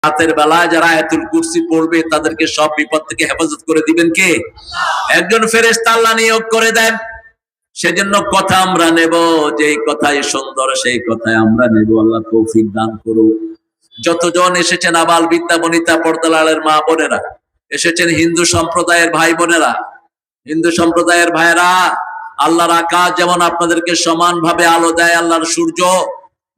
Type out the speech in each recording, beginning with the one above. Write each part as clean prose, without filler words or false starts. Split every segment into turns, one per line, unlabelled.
রাতের বেলায় যারা আয়াতুল কুরসি পড়বে তাদেরকে সব বিপদ থেকে হেফাজত করে দিবেন কে? একজন ফেরেশতা আল্লাহ নিয়োগ করে দেন। সেজন্য কথা আমরা নেব, যেই কথাই সুন্দর সেই কথাই আমরা নেব। আল্লাহ তৌফিক দান করুন। যতজন এসেছেন আবাল বিদ্যা বনিতা পর্দালালের মা বোনেরা, এসেছেন হিন্দু সম্প্রদায়ের ভাই বোনেরা, হিন্দু সম্প্রদায়ের ভাইরা, আল্লাহর আকাশ যেমন আপনাদেরকে সমানভাবে আলো দেয়, আল্লাহর সূর্য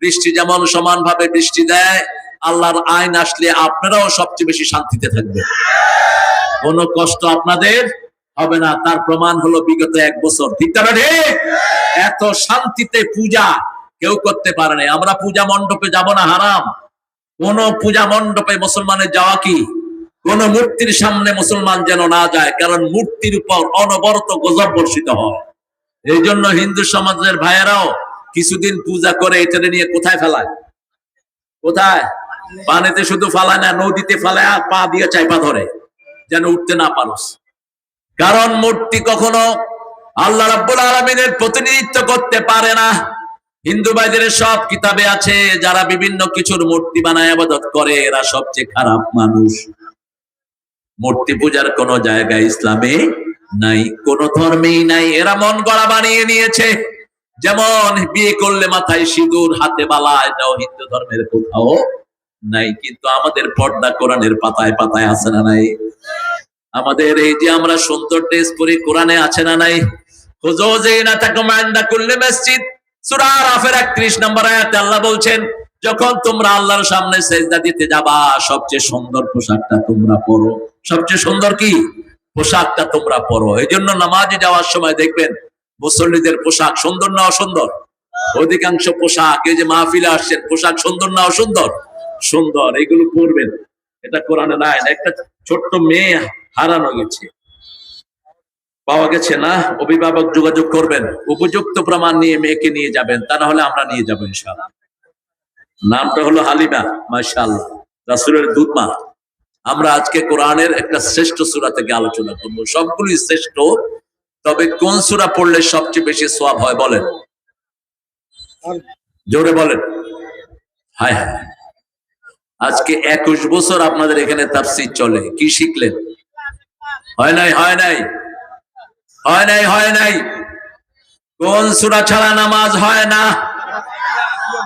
বৃষ্টি যেমন সমানভাবে বৃষ্টি দেয়, আল্লাহর আইন আসলে আপনারাও সবচেয়ে বেশি শান্তিতে থাকবেন, কোনো কষ্ট আপনাদের হবে না। তার প্রমাণ হলো বিগত 1 বছর, ঠিক না? এত শান্তিতে পূজা কেউ করতে পারে না। আমরা পূজা মণ্ডপে যাব না, হারাম। কোন পূজা মণ্ডপে মুসলমানের যাওয়া কি? কোন মূর্তির সামনে মুসলমান যেন না যায়, কারণ মূর্তির উপর অনবরত গজব বর্ষিত হয়। এই জন্য হিন্দু সমাজের ভাইয়েরাও কিছুদিন পূজা করে এটা নিয়ে কোথায় ফেলায়? কোথায়? পানিতে শুধু ফালায় না, নদীতে ফালায়, পা দিয়ে চাইপা ধরে যেন উঠতে না পারোস। কারণ মূর্তি কখনো আল্লাহ রাব্বুল আলামিনের প্রতিনিধিত্ব করতে পারে না। হিন্দু ভাইদের সব কিতাবে আছে, যারা বিভিন্ন কিছুর মূর্তি বানায় ইবাদত করে এরা সবচেয়ে খারাপ মানুষ। মূর্তি পূজার কোন জায়গায় ইসলামে নাই, কোন ধর্মেই নাই। এরা মন গড়া বানিয়ে নিয়েছে। যেমন বিয়ে করলে মাথায় সিঁদুর, হাতে বালা, এটাও হিন্দু ধর্মের কোথাও নাই। কিন্তু আমাদের পর্দা কোরআনের পাতায় পাতায় আছে না নাই? আমাদের এই যে আমরা সুন্দর ড্রেস পরি, কোরআনে আছে না নাই? খুযু যিনাতাকুম ইনদা কুল্লি মসজিদ, সূরা আরাফের 31 নম্বর আয়াতে আল্লাহ বলছেন, যখন তোমরা আল্লাহর সামনে সিজদা দিতে যাবা সবচেয়ে সুন্দর পোশাকটা তোমরা পরো। সবচেয়ে সুন্দর কি? পোশাকটা তোমরা পরো। এইজন্য নামাজে যাওয়ার সময় দেখবেন মুসল্লিদের পোশাক সুন্দর না অসুন্দর? অধিকাংশ পোশাক, এই যে মাহফিলে আসছেন, পোশাক সুন্দর না অসুন্দর? সুন্দর। এগুলো পরবেন, এটা কোরআনে নাই। একটা ছোট্ট মেয়ে হারানো গেছে, পাওয়া গেছে না? অভিভাবক যোগাযোগ করবেন, উপযুক্ত প্রমাণ নিয়ে মেয়েকে নিয়ে যাবেন, তা না হলে আমরা নিয়ে যাবো ইনশাআল্লাহ। নামটা হলো হালিমা, মাশাআল্লাহ, রাসূলের দুধমা। আমরা আজকে কোরআনের একটা শ্রেষ্ঠ সূরা থেকে আলোচনা করব। সবগুলোই শ্রেষ্ঠ, তবে কোন সূরা পড়লে সবচেয়ে বেশি সওয়াব হয় বলেন? জোরে বলেন। হায় হায়, আজকে 21 বছর আপনাদের এখানে তাফসীর চলে, কি শিখলেন? হয় নাই, হয় নাই, হয় নাই, হয় নাই। কোন সূরা ছাড়া নামাজ হয় না?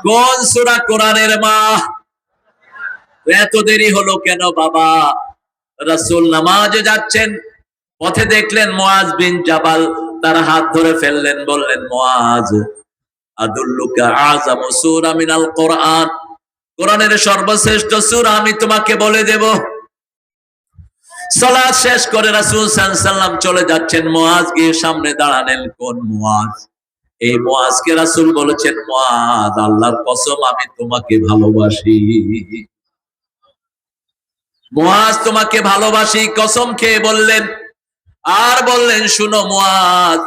কোন সূরা কোরআনের মা? এত দেরি হলো কেন বাবা? রাসূল নামাজে যাচ্ছেন, পথে দেখলেন মুআজ বিন জাবাল, তার হাত ধরে ফেললেন, বললেন, মুআজ, আদুল্লুকা আযামু সূরা মিনাল কোরআন, কোরআনের সর্বশ্রেষ্ঠ সূরা আমি তোমাকে বলে দেব। সালাত শেষ করে রাসূল সাল্লাল্লাহু আলাইহি ওয়াসাল্লাম চলে যাচ্ছেন, মুআজ গিয়ে সামনে দাঁড়ালেন। কোন মুআজ? এই মুআজকে রাসূল বলেছেন, মুআজ, আল্লাহর কসম আমি তোমাকে ভালোবাসি। মুআজ তোমাকে ভালোবাসি, কসম খেয়ে বললেন। আর বললেন, শুনো মুআজ,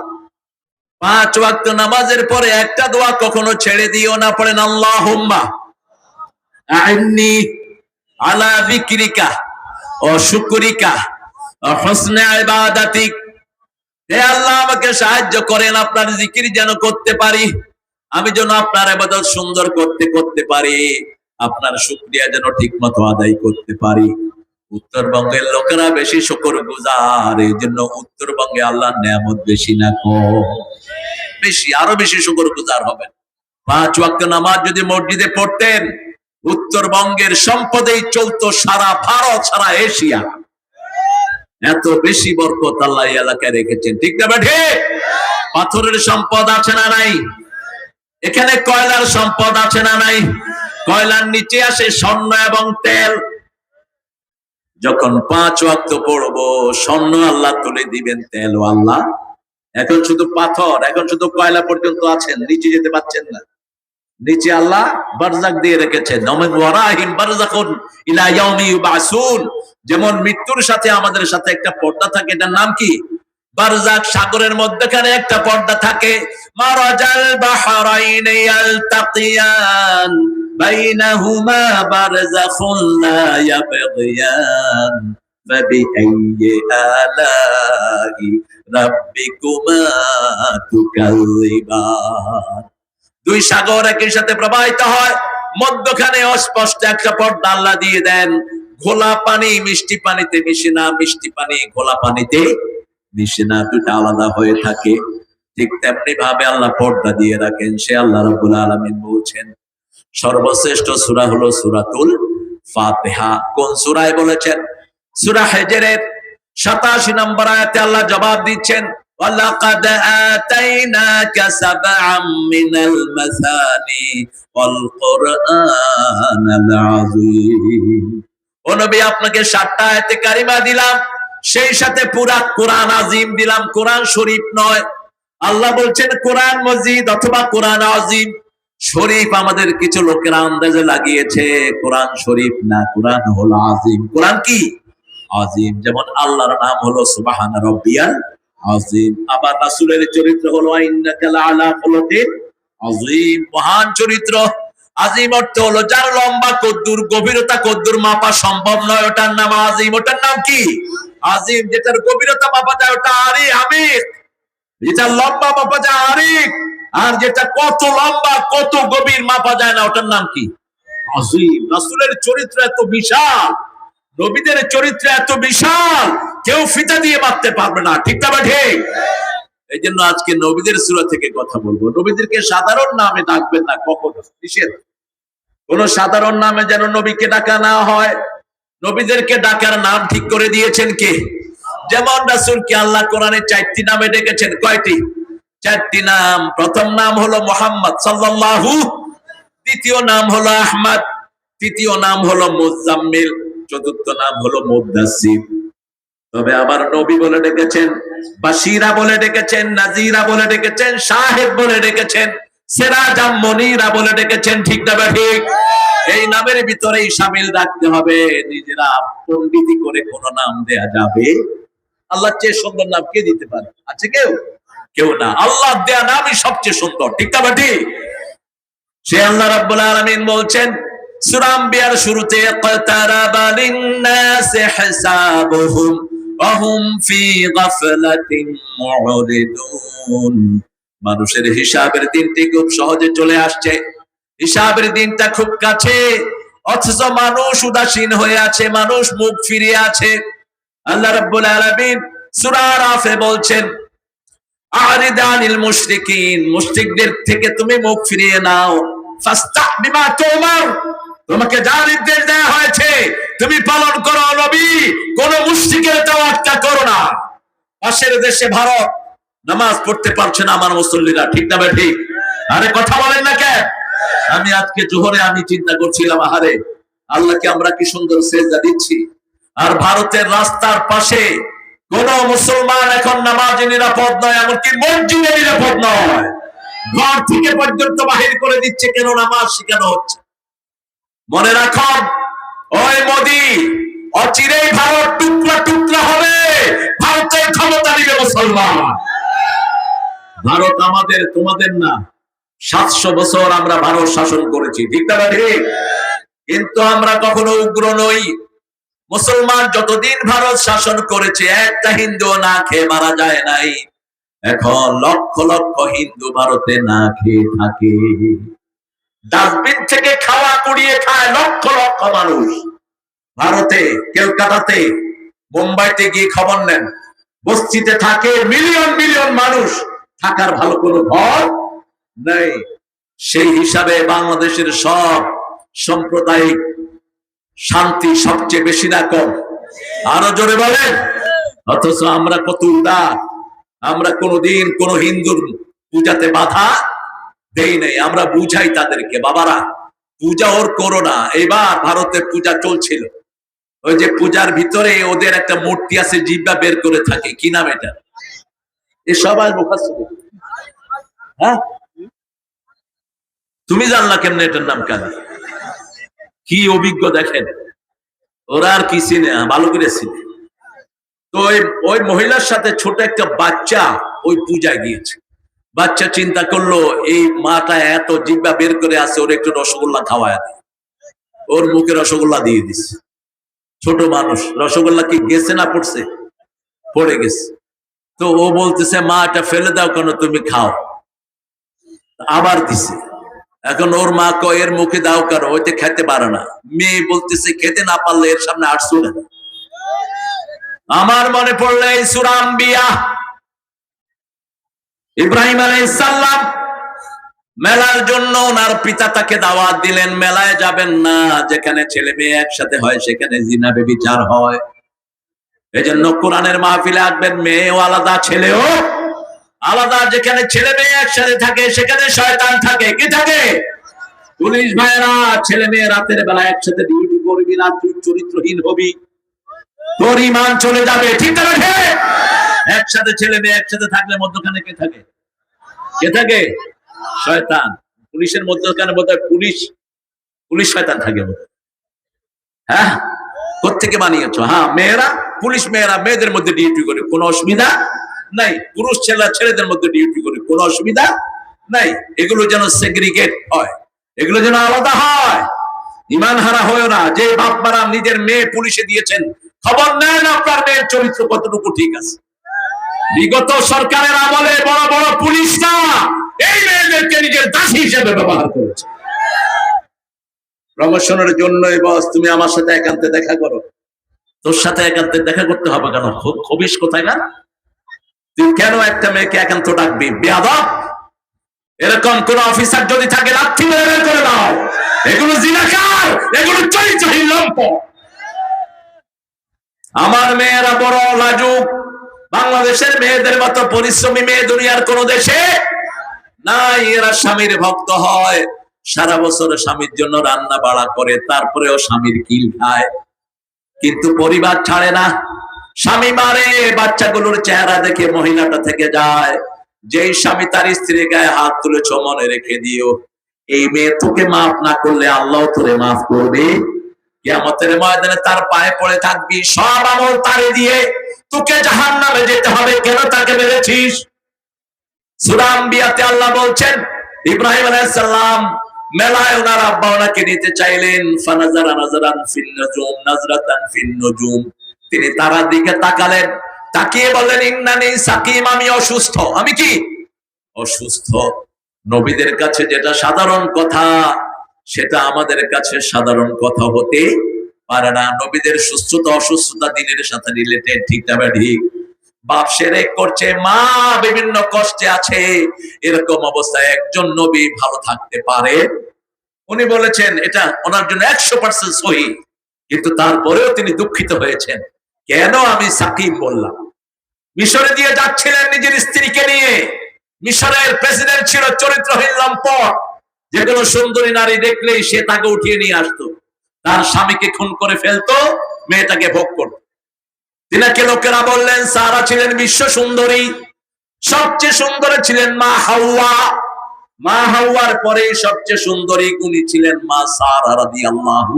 5 ওয়াক্ত নামাজের পরে একটা দোয়া কখনো ছেড়ে দিও না। পড়েন, আল্লাহুম্মা আ'ইন্নি আলা যিকরিকা ওয়া শুকরিকা ওয়া হুসনি ইবাদাতিক। হে আল্লাহ, আমাকে সাহায্য করেন আপনার জিকির যেন করতে পারি, আমি যেন আপনার ইবাদত সুন্দর করতে পারি, আপনার শুকরিয়া যেন ঠিকমতো আদায় করতে পারি। উত্তরবঙ্গের লোকেরা বেশি শুকরগুজার, এই জন্য উত্তরবঙ্গে আল্লাহর নিয়ামত বেশি না কম? বেশি, আরো বেশি শুকরগুজার হবেন। 5 ওয়াক্ত নামাজ যদি মসজিদে পড়তেন, উত্তরবঙ্গের সম্পদেই চলতো সারা ভারত, সারা এশিয়া। এত বেশি বরকত আল্লাহ এই এলাকায় রেখেছেন, ঠিক না বেঠে? পাথরের সম্পদ আছে না নাই? এখানে কয়লার সম্পদ আছে না নাই? কয়লার নিচে আসে স্বর্ণ এবং তেল। যখন 5 ওয়াক্ত পড়বো, স্বর্ণ আল্লাহ তুলে দিবেন, তেল ও আল্লাহ। এখন শুধু পাথর, এখন শুধু কয়লা পর্যন্ত আছেন, নিচে যেতে পারছেন না। নিচে আল্লাহ বারজাক দিয়ে রেখেছেন, ওমিন ওয়ারাহিম বারজাকুন ইলা ইয়াউমি ইউবাসুন। যেমন মৃত্যুর সাথে আমাদের সাথে একটা পর্দা থাকে, এটার নাম কি? বারজাক। সাগরের মধ্যখানে একটা পর্দা থাকে। মারাজাল বাহরাইনি ইয়ালতাকিয়ান বাইনাহুমা বারযাখুন লা ইয়াবগিয়ান ফাবিআইয়ি আলাই রাব্বিকুমা তুকাযযিবান। 2 সাগর একই সাথে প্রবাহিত হয়, মধ্যখানে অস্পষ্ট একটা পর্দা আল্লাহ দিয়ে দেন। ঘোলা পানি মিষ্টি পানিতে মিশে না, মিষ্টি পানি ঘোলা পানিতে মিশে না, দুটা আলাদা হয়ে থাকে। ঠিক তেমনি ভাবে আল্লাহ পর্দা দিয়ে রাখেন। সে আল্লাহ রাব্বুল আলামিন বলছেন সর্বশ্রেষ্ঠ সূরা হলো সূরাতুল ফাতিহা। কোন সূরায় বলেছেন? সূরা হিজরের 87 নম্বর আয়াতে আল্লাহ জবাব দিচ্ছেন, ওয়ালাকাদ আতাইনাকা সাবআম মিনাল মাসানি ওয়াল কুরআনাল আযীম। ও নবী, আপনাকে 7টা আয়াতে কারিমা দিলাম, সেই সাথে পুরা কোরআন আযীম দিলাম। কোরআন শরীফ নয়। আল্লাহ বলছেন কোরআন মজিদ অথবা কোরআন আযীম। শরীফ আমাদের কিছু লোকের আন্দাজে লাগিয়েছে, কোরআন শরীফ না, কোরআন হলো আযীম। কোরআন কি? আযীম। যেমন আল্লাহর নাম হলো সুবহান রাব্বিয়াল আযীম, আবার রাসূলের চরিত্র হলো ইন্নাকা লাআলা খুলুকিন আযীম, মহান চরিত্র। আযীম অর্থ হলো যার লম্বা কদ্দুর, গভীরতা কদ্দুর মাপা সম্ভব নয়, ওটার নাম আযীম। ওটার নাম কি? আযীম। যেটার গভীরতা মাপা যায় ওটা আমিক। যেটা লম্বা মাপা যায় আরিক, আর যেটা কত লম্বা কত গভীর মাপা যায় না, ওটার নাম কি? আযীম। রাসূলের চরিত্র এত বিশাল, নবীদের চরিত্র এত বিশাল, কেউ ফিতা দিয়ে মাপতে পারবে না। ঠিক না ঠিক? এই জন্য আজকে নবীদের সূরা থেকে কথা বলবো। নবীদেরকে সাধারণ নামে ডাকবেন না, কখনো নিষেধ। কোন সাধারণ নামে যেন নবীকে ডাকা না হয়। নবীদেরকে ডাকার নাম ঠিক করে দিয়েছেন কে? যেমন রাসূলকে আল্লাহ কোরআনে 4টি নামে ডেকেছেন। কয়টি? 4টি নাম। প্রথম নাম হলো মুহাম্মদ সাল্লাল্লাহু, দ্বিতীয় নাম হলো আহমদ, তৃতীয় নাম হলো মুজাম্মিল, চতুর্থ নাম হলো মুদ্দাসসির। তবে আবার নবী বলে ডেকেছেন, বাশিরা বলে ডেকেছেন, নাজিরা বলে ডেকেছেন, শাহিদ বলে ডেকেছেন, সিরাজাম মুনীরা বলে ডেকেছেন। ঠিক না ঠিক? এই নামের ভিতরেই শামিল রাখতে হবে। নিজেরা পণ্ডিতি করে কোন নাম দেয়া যাবে? আল্লাহর চেয়ে সুন্দর নাম কে দিতে পারে? আছে কেউ? কেউ না। আল্লাহ দেয়া নামই সবচেয়ে সুন্দর। ঠিক না ঠিক? সে আল্লাহ রাব্বুল আলামিন বলছেন সূরা আম্বিয়ার শুরুতে, ইকতারাবা লিন-নাসি হিসাবুহুম ওয়া হুম ফি গাফলাতিন মু'রিদুন। মানুষের হিসাবের দিনটি খুব সহজে চলে আসছে। হিসাবের দিনটা খুব কাছে, অথচ মানুষ উদাসীন হয়ে আছে, মানুষ মুখ ফিরিয়ে আছে। আল্লাহ রাব্বুল আলামিন সূরা আরাফে বলছেন, আরিদানিল মুশরিকিন, মুশরিকদের থেকে তুমি মুখ ফিরিয়ে নাও। ফাস্তাহ বিমা তুমার, তোমাকে যা নির্দেশ দেওয়া হয়েছে তুমি পালন করো। নবী, কোন মুশরিকের তাওয়াক্কা করো না। পাশের দেশে ভারত নামাজ পড়তে পারছে না আমার মুসল্লিরা। ঠিক না ঠিক? আরে কথা বলেন না কেন? আমি আজকে জোহরে আমি চিন্তা করছিলাম, আহারে আল্লাহকে আমরা কি সুন্দর সেজদা দিচ্ছি, আর ভারতের রাস্তার পাশে কোন মুসলমান এখন নামাজে নিরাপদ নয়, এমনকি মসজিদে নিরাপদ নয়। ঘর থেকে পর্যন্ত বাহির করে দিচ্ছে। কেন? নামাজ শেখানো হচ্ছে। মনে রাখো, ওই মোদি, অচিরেই ভারত টুকরা টুকরা হবে। ভারতের ক্ষমতা নিবে মুসলমান। ভারত আমাদের, তোমাদের না। 700 বছর আমরা ভারত শাসন করেছি। ঠিক না ঠিক? কিন্তু আমরা কখনো উগ্র নই। মুসলমান যতদিন ভারত শাসন করেছে একটা হিন্দু না খেয়ে মারা যায় নাই। এখন লক্ষ লক্ষ হিন্দু ভারতে না খেয়ে থাকে। ডাস্টবিন থেকে খাওয়া কুড়িয়ে খায় লক্ষ লক্ষ মানুষ ভারতে। কলকাতাতে, মুম্বাইতে গিয়ে খবর নেন, বস্তিতে থাকে মিলিয়ন মিলিয়ন মানুষ, থাকার ভালো কোনো ঘর নেই। সেই হিসাবে বাংলাদেশের সব সাম্প্রদায়িক শান্তি সবচেয়ে বেশি না কম? আরো জোরে বলেন। অথচ আমরা কত উদার। আমরা কোনোদিন কোন হিন্দুর পূজাতে বাধা দেই নাই। আমরা বুঝাই তাদেরকে, বাবারা পূজা ওর করো না। এবার ভারতে পূজা চলছিল, ওই যে পূজার ভিতরে ওদের একটা মূর্তি আছে, জিহ্বা বের করে থাকে। কি নাম এটা? এ সবাই মুফাসসির। হ্যাঁ, তুমি জানলা কেমনে এটার নাম? কেন? কি অভিজ্ঞ দেখেন। ওরা আর কি চিনে? ভালো করে চিনে। তো ওই মহিলার সাথে ছোট একটা বাচ্চা ওই পূজায় গিয়েছে। বাচ্চা চিন্তা করলো এই মাটা এত জিহ্বা বের করে আছে, ওর একটু রসগোল্লা খাওয়ায় দেয়। ওর মুখে রসগোল্লা দিয়ে দিচ্ছে। ছোট মানুষ, রসগোল্লা কি গেছে না পড়ছে? পড়ে গেছে। তো ও বলতেছে, মা এটা ফেলে দাও কেন, তুমি খাও। আবার দিছে। এখন ওর মা এর মুখে দাও কারো, ওইতে খেতে পারে না। মেয়ে বলতেছে খেতে না পারলে এর সামনে আসছো না। আমার মনে পড়লে এই সূরা আম্বিয়া, ইব্রাহিম আলাইহিস সালাম মেলার জন্য ওনার পিতা তাকে দাওয়াত দিলেন, মেলায় যাবেন না, যেখানে ছেলে মেয়ে একসাথে হয় সেখানে জিনা ব্যভিচার হয়। এজন্য কোরআনের মাহফিলে আসবেন, মেয়েও আলাদা ছেলেও আলাদা। যেখানে ছেলে মেয়ে একসাথে থাকে সেখানে শয়তান থাকে। কি থাকে? পুলিশ ভাইরা, ছেলে মেয়ে রাতের বেলা একসাথে ডিউটি করবি না, তুই চরিত্রহীন হবি, তোর ঈমান চলে যাবে। ঠিক না? একসাথে ছেলে মেয়ে একসাথে থাকলে মধ্যখানে কে থাকে? কে থাকে? শয়তান। পুলিশের মধ্যখানে বোধহয় পুলিশ শয়তান থাকে। হ্যাঁ, কোত্থেকে বানিয়েছো? হ্যাঁ, মেয়েরা মেয়েদের মধ্যে ডিউটি করে, কোনো অসুবিধা নাই। পুরুষ ছেলেদের মধ্যে ডিউটি করে, কোনো অসুবিধা নাই। এগুলো যেন সেগ্রিগেট হয়, এগুলো যেন আলাদা হয়। ঈমান হারা হয় না। যে বাপ মারা নিজের মেয়ে পুলিশে দিয়েছেন, খবর নেন আপনার মেয়ের চরিত্র কতটুকু ঠিক আছে। বিগত সরকারের আমলে বড় বড় পুলিশরা এই মেয়েদেরকে নিজের দাসী হিসেবে ব্যবহার করেছে। প্রমোশনের জন্য বস, তুমি আমার সাথে একান্তে দেখা করো। তোর সাথে একান্তে দেখা করতে হবে কেন? খবিস কোথায় না? তুই কেন একটা মেয়েকে একান্ত ডাকবি? বেয়াদব। এরকম কোন অফিসার যদি থাকে লাঠি মেরে বের করে দাও। এগুলো জিনাকার, এগুলো চরিত্রহীন লম্পট। আমার মেয়েরা বড় লাজুক। বাংলাদেশের মেয়েদের মতো পরিশ্রমী মেয়ে দুনিয়ার কোন দেশে নাই। এরা স্বামীর ভক্ত হয়, সারা বছর স্বামীর জন্য রান্না বাড়া করে, তারপরেও স্বামীর কিল খায়, কিন্তু পরিবার ছাড়ে না। স্বামী মারে, বাচ্চাগুলোর চেহারা দেখে মহিলাটা থেকে যায়। যেই স্বামী তার স্ত্রীর গায়ে হাত তুলেছ, মনে রেখে দিও, এই মেয়ে তোকে মাফ না করলে আল্লাহ তোরে মাফ করবে। কিয়ামতের ময়দানে তার পায়ে পড়ে থাকবি, সব আমল তারে দিয়ে তোকে জাহান্নামে যেতে হবে। কেন তাকে মেরেছিস? সূরা আম্বিয়াতে আল্লাহ বলছেন, ইব্রাহিম আলাইহিস সালাম মেলায় ওনার আব্বা ওনাকে নিতে চাইলেন। ফানাজারা নাজরান ফিন নুজুম নাজরাতান ফিন নুজুম, তিনি তারার দিকে তাকালেন, তাকিয়ে বললেন, ইন্নানি সাকিম, আমি অসুস্থ। আমি কি অসুস্থ? নবীদের কাছে যেটা সাধারণ কথা, সেটা আমাদের কাছে সাধারণ কথা হতে পারে না। নবীদের সুস্থতা অসুস্থতা দিনের সাথে রিলেটেড। ঠিক না ঠিক? বাপ শিরক করছে, মা বিভিন্ন কষ্টে আছে, এরকম অবস্থায় একজন নবী ভালো থাকতে পারে? উনি বলেছেন এটা ওনার জন্য 100% সহি, কিন্তু তারপরেও তিনি দুঃখিত হয়েছেন, কেন আমি সাকিম বললাম। মিশরে দিয়ে যাচ্ছিলেন নিজের স্ত্রীকে নিয়ে। মিশরের প্রেসিডেন্ট ছিল চরিত্রহীন লম্পট। যে কোনো সুন্দরী নারী দেখলেই সে তাকে উঠিয়ে নিয়ে আসতো, তার স্বামীকে খুন করে ফেলতো, মেয়েটাকে ভোগ করত। তিনাকে লোকেরা বললেন সারা ছিলেন বিশ্ব সুন্দরী, সবচেয়ে সুন্দরী ছিলেন মা হাওয়া। মা হাওয়ার পরে সবচেয়ে সুন্দরী গুণী ছিলেন মা সারা রাদিয়াল্লাহু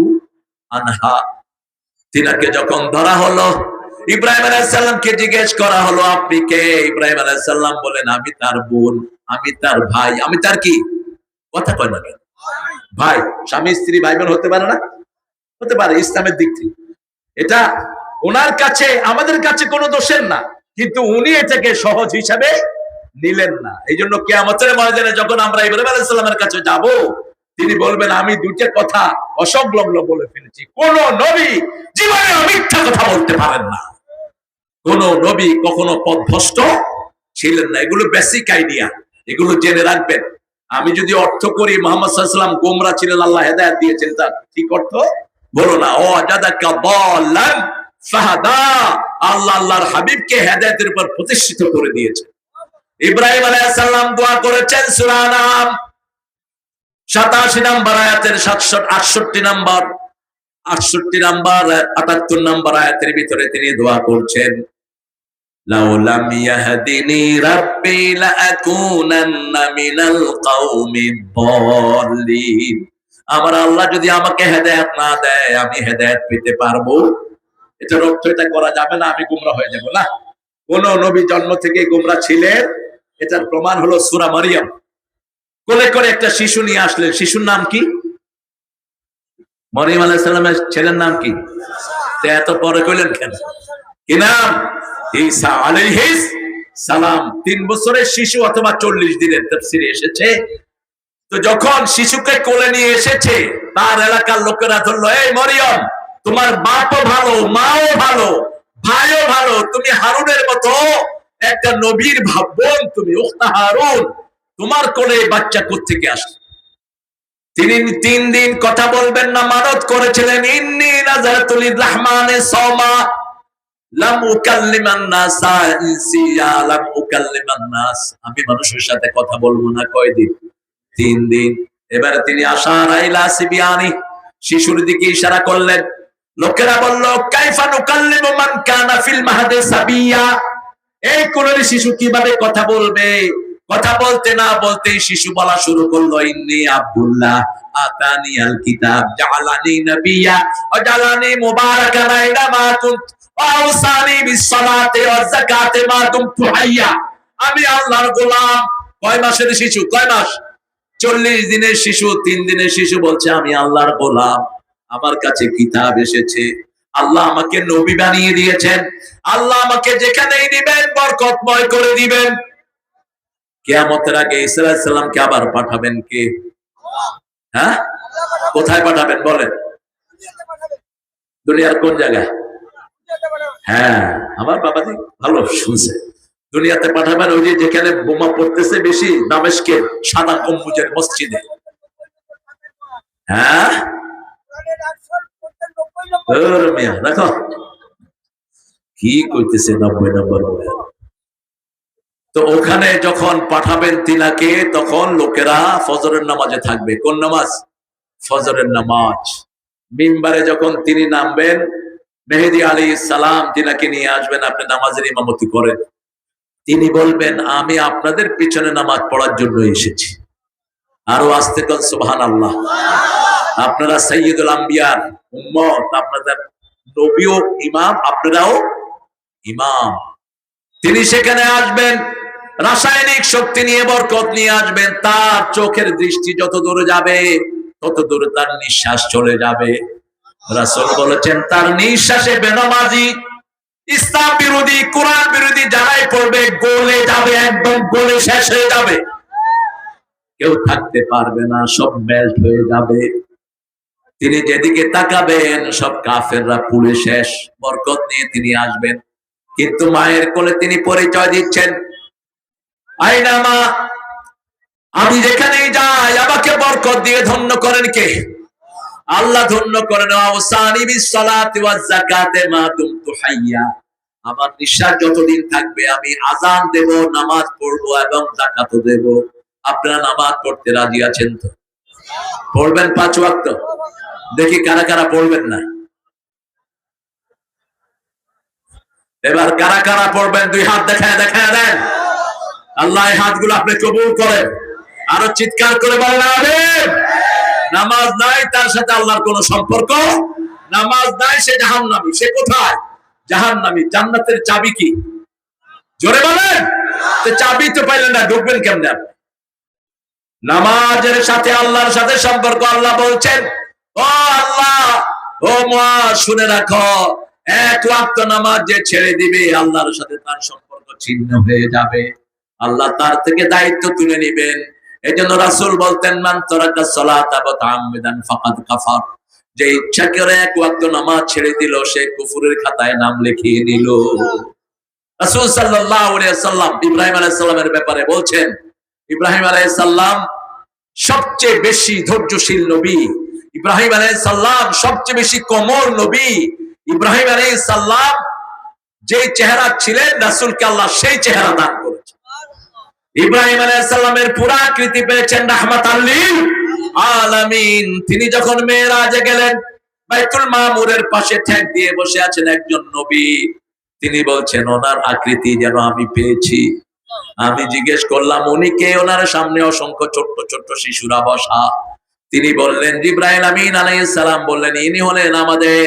আনহা। তিনাকে যখন ধরা হলো, ইব্রাহিম আলাইহিস সালামকে জিজ্ঞেস করা হলো, আপনি কে? ইব্রাহিম আলাইহিস সালাম বলেন, আমি তার বোন, আমি তার ভাই। আমি তার কি? কথা কয় না কেন? ভাই। স্বামী স্ত্রী ভাই বোন হতে পারে না? হতে পারে, ইসলামের দিক থেকে এটা ওনার কাছে, আমাদের কাছে কোনো দোষের না, কিন্তু উনি এটাকে সহজ হিসাবে নিলেন না। এই জন্য কিয়ামতের ময়দানে যখন আমরা ইব্রাহিম আলাইহিস সালামের কাছে যাব, তিনি বলবেন, আমি দুইটা কথা অসংলগ্ন বলে ফেলেছি। কোন নবী জীবনে মিথ্যা কথা বলতে পারেন না, কোন নবী কখনো পথভ্রষ্ট ছিলেন না। এগুলো বেসিক আইডিয়া, এগুলো জেনে রাখবেন। আমি যদি অর্থ করি মুহাম্মদ সাল্লাল্লাহু আলাইহি ওয়াসাল্লাম গোমরা ছিলেন, আল্লাহ হেদায়েত দিয়েছেন, তার ঠিক অর্থ বলো না। ও আজাদাকা দাল্লান ফাহাদা, আল্লাহ আল্লাহর হাবিবকে হেদায়েতের উপর প্রতিষ্ঠিত করে দিয়েছেন। ইব্রাহিম আলাইহিস সালাম দোয়া করেছেন সূরা আনাম 87 নম্বর আয়াতের 68 নম্বর 78 নম্বর আয়াতের ভিতরে তিনি দোয়া করছেন, লাউলাম ইয়াহদিনি রাব্বি লাআকুনান্না মিনাল কওমিদ দাল্লিন। আমার আল্লাহ যদি আমাকে হেদায়েত না দেয়, আমি হেদায়েত পেতে পারবো? এটার অর্থ এটা করা যাবে না আমি গোমরা হয়ে যাব, না। কোন নবী জন্ম থেকে গোমরা ছিলেন? এটার প্রমাণ হলো সূরা মারিয়াম। কোলে করে একটা শিশু নিয়ে আসলেন, শিশুর নাম কি? মরিয়ম আলাইহিস সালামের ছেলের নাম কি? এত পরে কইলেন কেন? কি নাম? ঈসা আলাইহিস সালাম। 3 বছরের শিশু অথবা 40 দিনের, তাফসীরে এসেছে তো যখন শিশুকে কোলে নিয়ে এসেছে, তার এলাকার লোকেরা ধরলো, এই মরিয়ম, তোমার বাপও ভালো, মাও ভালো, ভাইও ভালো, তুমি হারুনের মতো একটা নবীর বোন, তুমি উখতা হারুন, তোমার কোলে বাচ্চা কোত্থেকে আসলো? তিনি 3 দিন কথা বলবেন না মানত করেছিলেন, ইন্নী নাযারতু লিররহমানি সাওমা লাম উকাল্লিমান নাসা ইনসিয়া লাম উকাল্লিমান নাস, আমি মানুষের সাথে কথা বলবো না কয়দিন? 3 দিন। এবারে তিনি আশারা ইলা সিবিয়ানি, শিশুর দিকে ইশারা করলেন। লোকেরা বলল, কাইফা নুকাল্লিমু মান কানা ফিল মাহদি সাবিয়া, এই কোলের শিশু কিভাবে কথা বলবে? কথা বলতে না বলতেই শিশু বলা শুরু করলো, ইন্নী আব্দুল্লাহ আতানি আল কিতাব জাআলানি নাবিয়্যা ওয়া জাআলানি মুবারাকান আইনামা কুনত ওয়া আওসানি বিস সালাতি ওয়াজ যাকাতি মা দুমতু হাইয়া। আমি আল্লাহর গোলাম। কয় মাসের শিশু? কয় মাস? 40 দিনের শিশু। 3 দিনের শিশু বলছে, আমি আল্লাহর গোলাম, আমার কাছে কিতাব এসেছে, আল্লাহ আমাকে নবী বানিয়ে দিয়েছেন, আল্লাহ আমাকে যেখানেই দিবেন বরকতময় করে দিবেন। কিয়ামতের আগে ঈসা আলাইহিস সালামকে আবার পাঠাবেন কে? হ্যাঁ, কোথায় পাঠাবেন বলেন? দুনিয়ার কোন জায়গায়? হ্যাঁ, আমার বাবাজি ভালো শুনছে। দুনিয়াতে পাঠাবেন ওই যে যেখানে বোমা পড়তেছে বেশি, দামেস্কের সাদা গম্বুজের মসজিদে। হ্যাঁ, দেখো কি কইতেছে 90 নম্বর বলে। তো ওখানে যখন পাঠাবেন তিনাকে, তখন লোকেরা ফজরের নামাজে থাকবে। কোন নামাজ? ফজরের নামাজ। মিম্বারে যখন তিনি নামবেন, মেহেদী আলাইহিস সালাম তিনাকে নিয়ে আসবেন, আপনি নামাজের ইমামতি করেন। তিনি বলবেন, আমি আপনাদের পিছনে নামাজ পড়ার জন্য এসেছি। আরো আস্তে করে সুবহানাল্লাহ। আপনারা সাইয়্যিদুল আম্বিয়ার উম্মত, আপনাদের নবীও ইমাম, আপনারাও ইমাম। তিনি সেখানে আসবেন, রাসায়নিক শক্তি নিয়ে, বরকত নিয়ে আসবেন। তার চোখের দৃষ্টি যত দূরে যাবে তত দূরে তার নিঃশ্বাস চলে যাবে। রাসূল বলেছেন, তার নিঃশ্বাসে বেনামাজি, ইসলাম বিরোধী, কোরআন বিরোধী যারাই পড়বে গলে যাবে, একদম গলে শেষ হয়ে যাবে, কেউ থাকতে পারবে না, সব মেল্ট হয়ে যাবে। তিনি যেদিকে তাকাবেন সব কাফেররা পুড়ে শেষ। বরকত নিয়ে তিনি আসবেন, কিন্তু মায়ের কোলে তিনি পরিচয় দিচ্ছেন, আইনামা, আমি যেখানেই যাই আমাকে বরকত দিয়ে ধন্য করেন কে? আল্লাহ ধন্য করেন। আওসানি বিস সালাতি ওয়াজ যাকাতি মা দুমতু হাইয়া, আমার নিঃশ্বাস যতদিন থাকবে আমি আযান দেব, নামাজ পড়বো এবং যাকাতও দেব। আপনারা নামাজ পড়তে রাজি আছেন তো? পড়বেন 5 ওয়াক্ত? দেখি কারা কারা পড়বেন না। এবার কারা কারা পড়বেন 2 হাত দেখায় দেখায় দেন। আল্লাহ এই হাতগুলো আপনি কবুল করেন। আরো চিৎকার করে বলেন আমিন। নামাজ নাই তার সাথে আল্লাহর কোনো সম্পর্ক, নামাজ নাই সে জাহান্নামী। সে কোথায়? জাহান্নামী। জান্নাতের চাবি কি? জোরে বলেন। তো চাবি তো পাইলেন না, ঢুকবেন কেমনে আপনি? নামাজের সাথে আল্লাহর সাথে সম্পর্ক। আল্লাহ বলছেন, ও আল্লাহ, ও মুআজ শুনে রাখো, 1 ওয়াক্ত নামাজ যে ছেড়ে দিবে আল্লাহর সাথে তার সম্পর্ক ছিন্ন হয়ে যাবে, আল্লাহ তার থেকে দায়িত্ব তুলে নেবেন। এজন্য রাসূল বলতেন, মান তারাকা সালাতা মুতাআম্মিদান ফাকাদ কাফার, যে ইচ্ছা করে 1 ওয়াক্ত নামাজ ছেড়ে দিল সে কুফরের খাতায় নাম লিখিয়ে নিল। রাসূল সাল্লাল্লাহু আলাইহি ওয়াসাল্লাম ইব্রাহিম আলাইহিস সালামের ব্যাপারে বলছেন, ইব্রাহিম আলাইহিস সালাম সবচেয়ে বেশি ধৈর্যশীল নবী, ইব্রাহিম আলাইহিস সালাম সবচেয়ে বেশি কোমল নবী। ইব্রাহিম আলাইহিস সালাম যে চেহারা ছিলেন, রাসূলকে আল্লাহ সেই চেহারা দান করেছেন। ইব্রাহিম আলাইহিস সালামের পুরো আকৃতি পেয়েছেন রাহমাতাল লিল আলামিন। তিনি যখন মেরাজে গেলেন, বাইতুল মামুরের পাশে ঠেক দিয়ে বসে আছেন একজন নবী। তিনি বলছেন, ওনার আকৃতি যেন আমি পেয়েছি। আমি জিজ্ঞেস করলাম, উনি কে? ওনার সামনে অসংখ্য ছোট্ট ছোট্ট শিশুরা বসা। তিনি বললেন, জিবরাইল আমিন আলাইহিস সালাম বললেন, ইনি হলেন আমাদের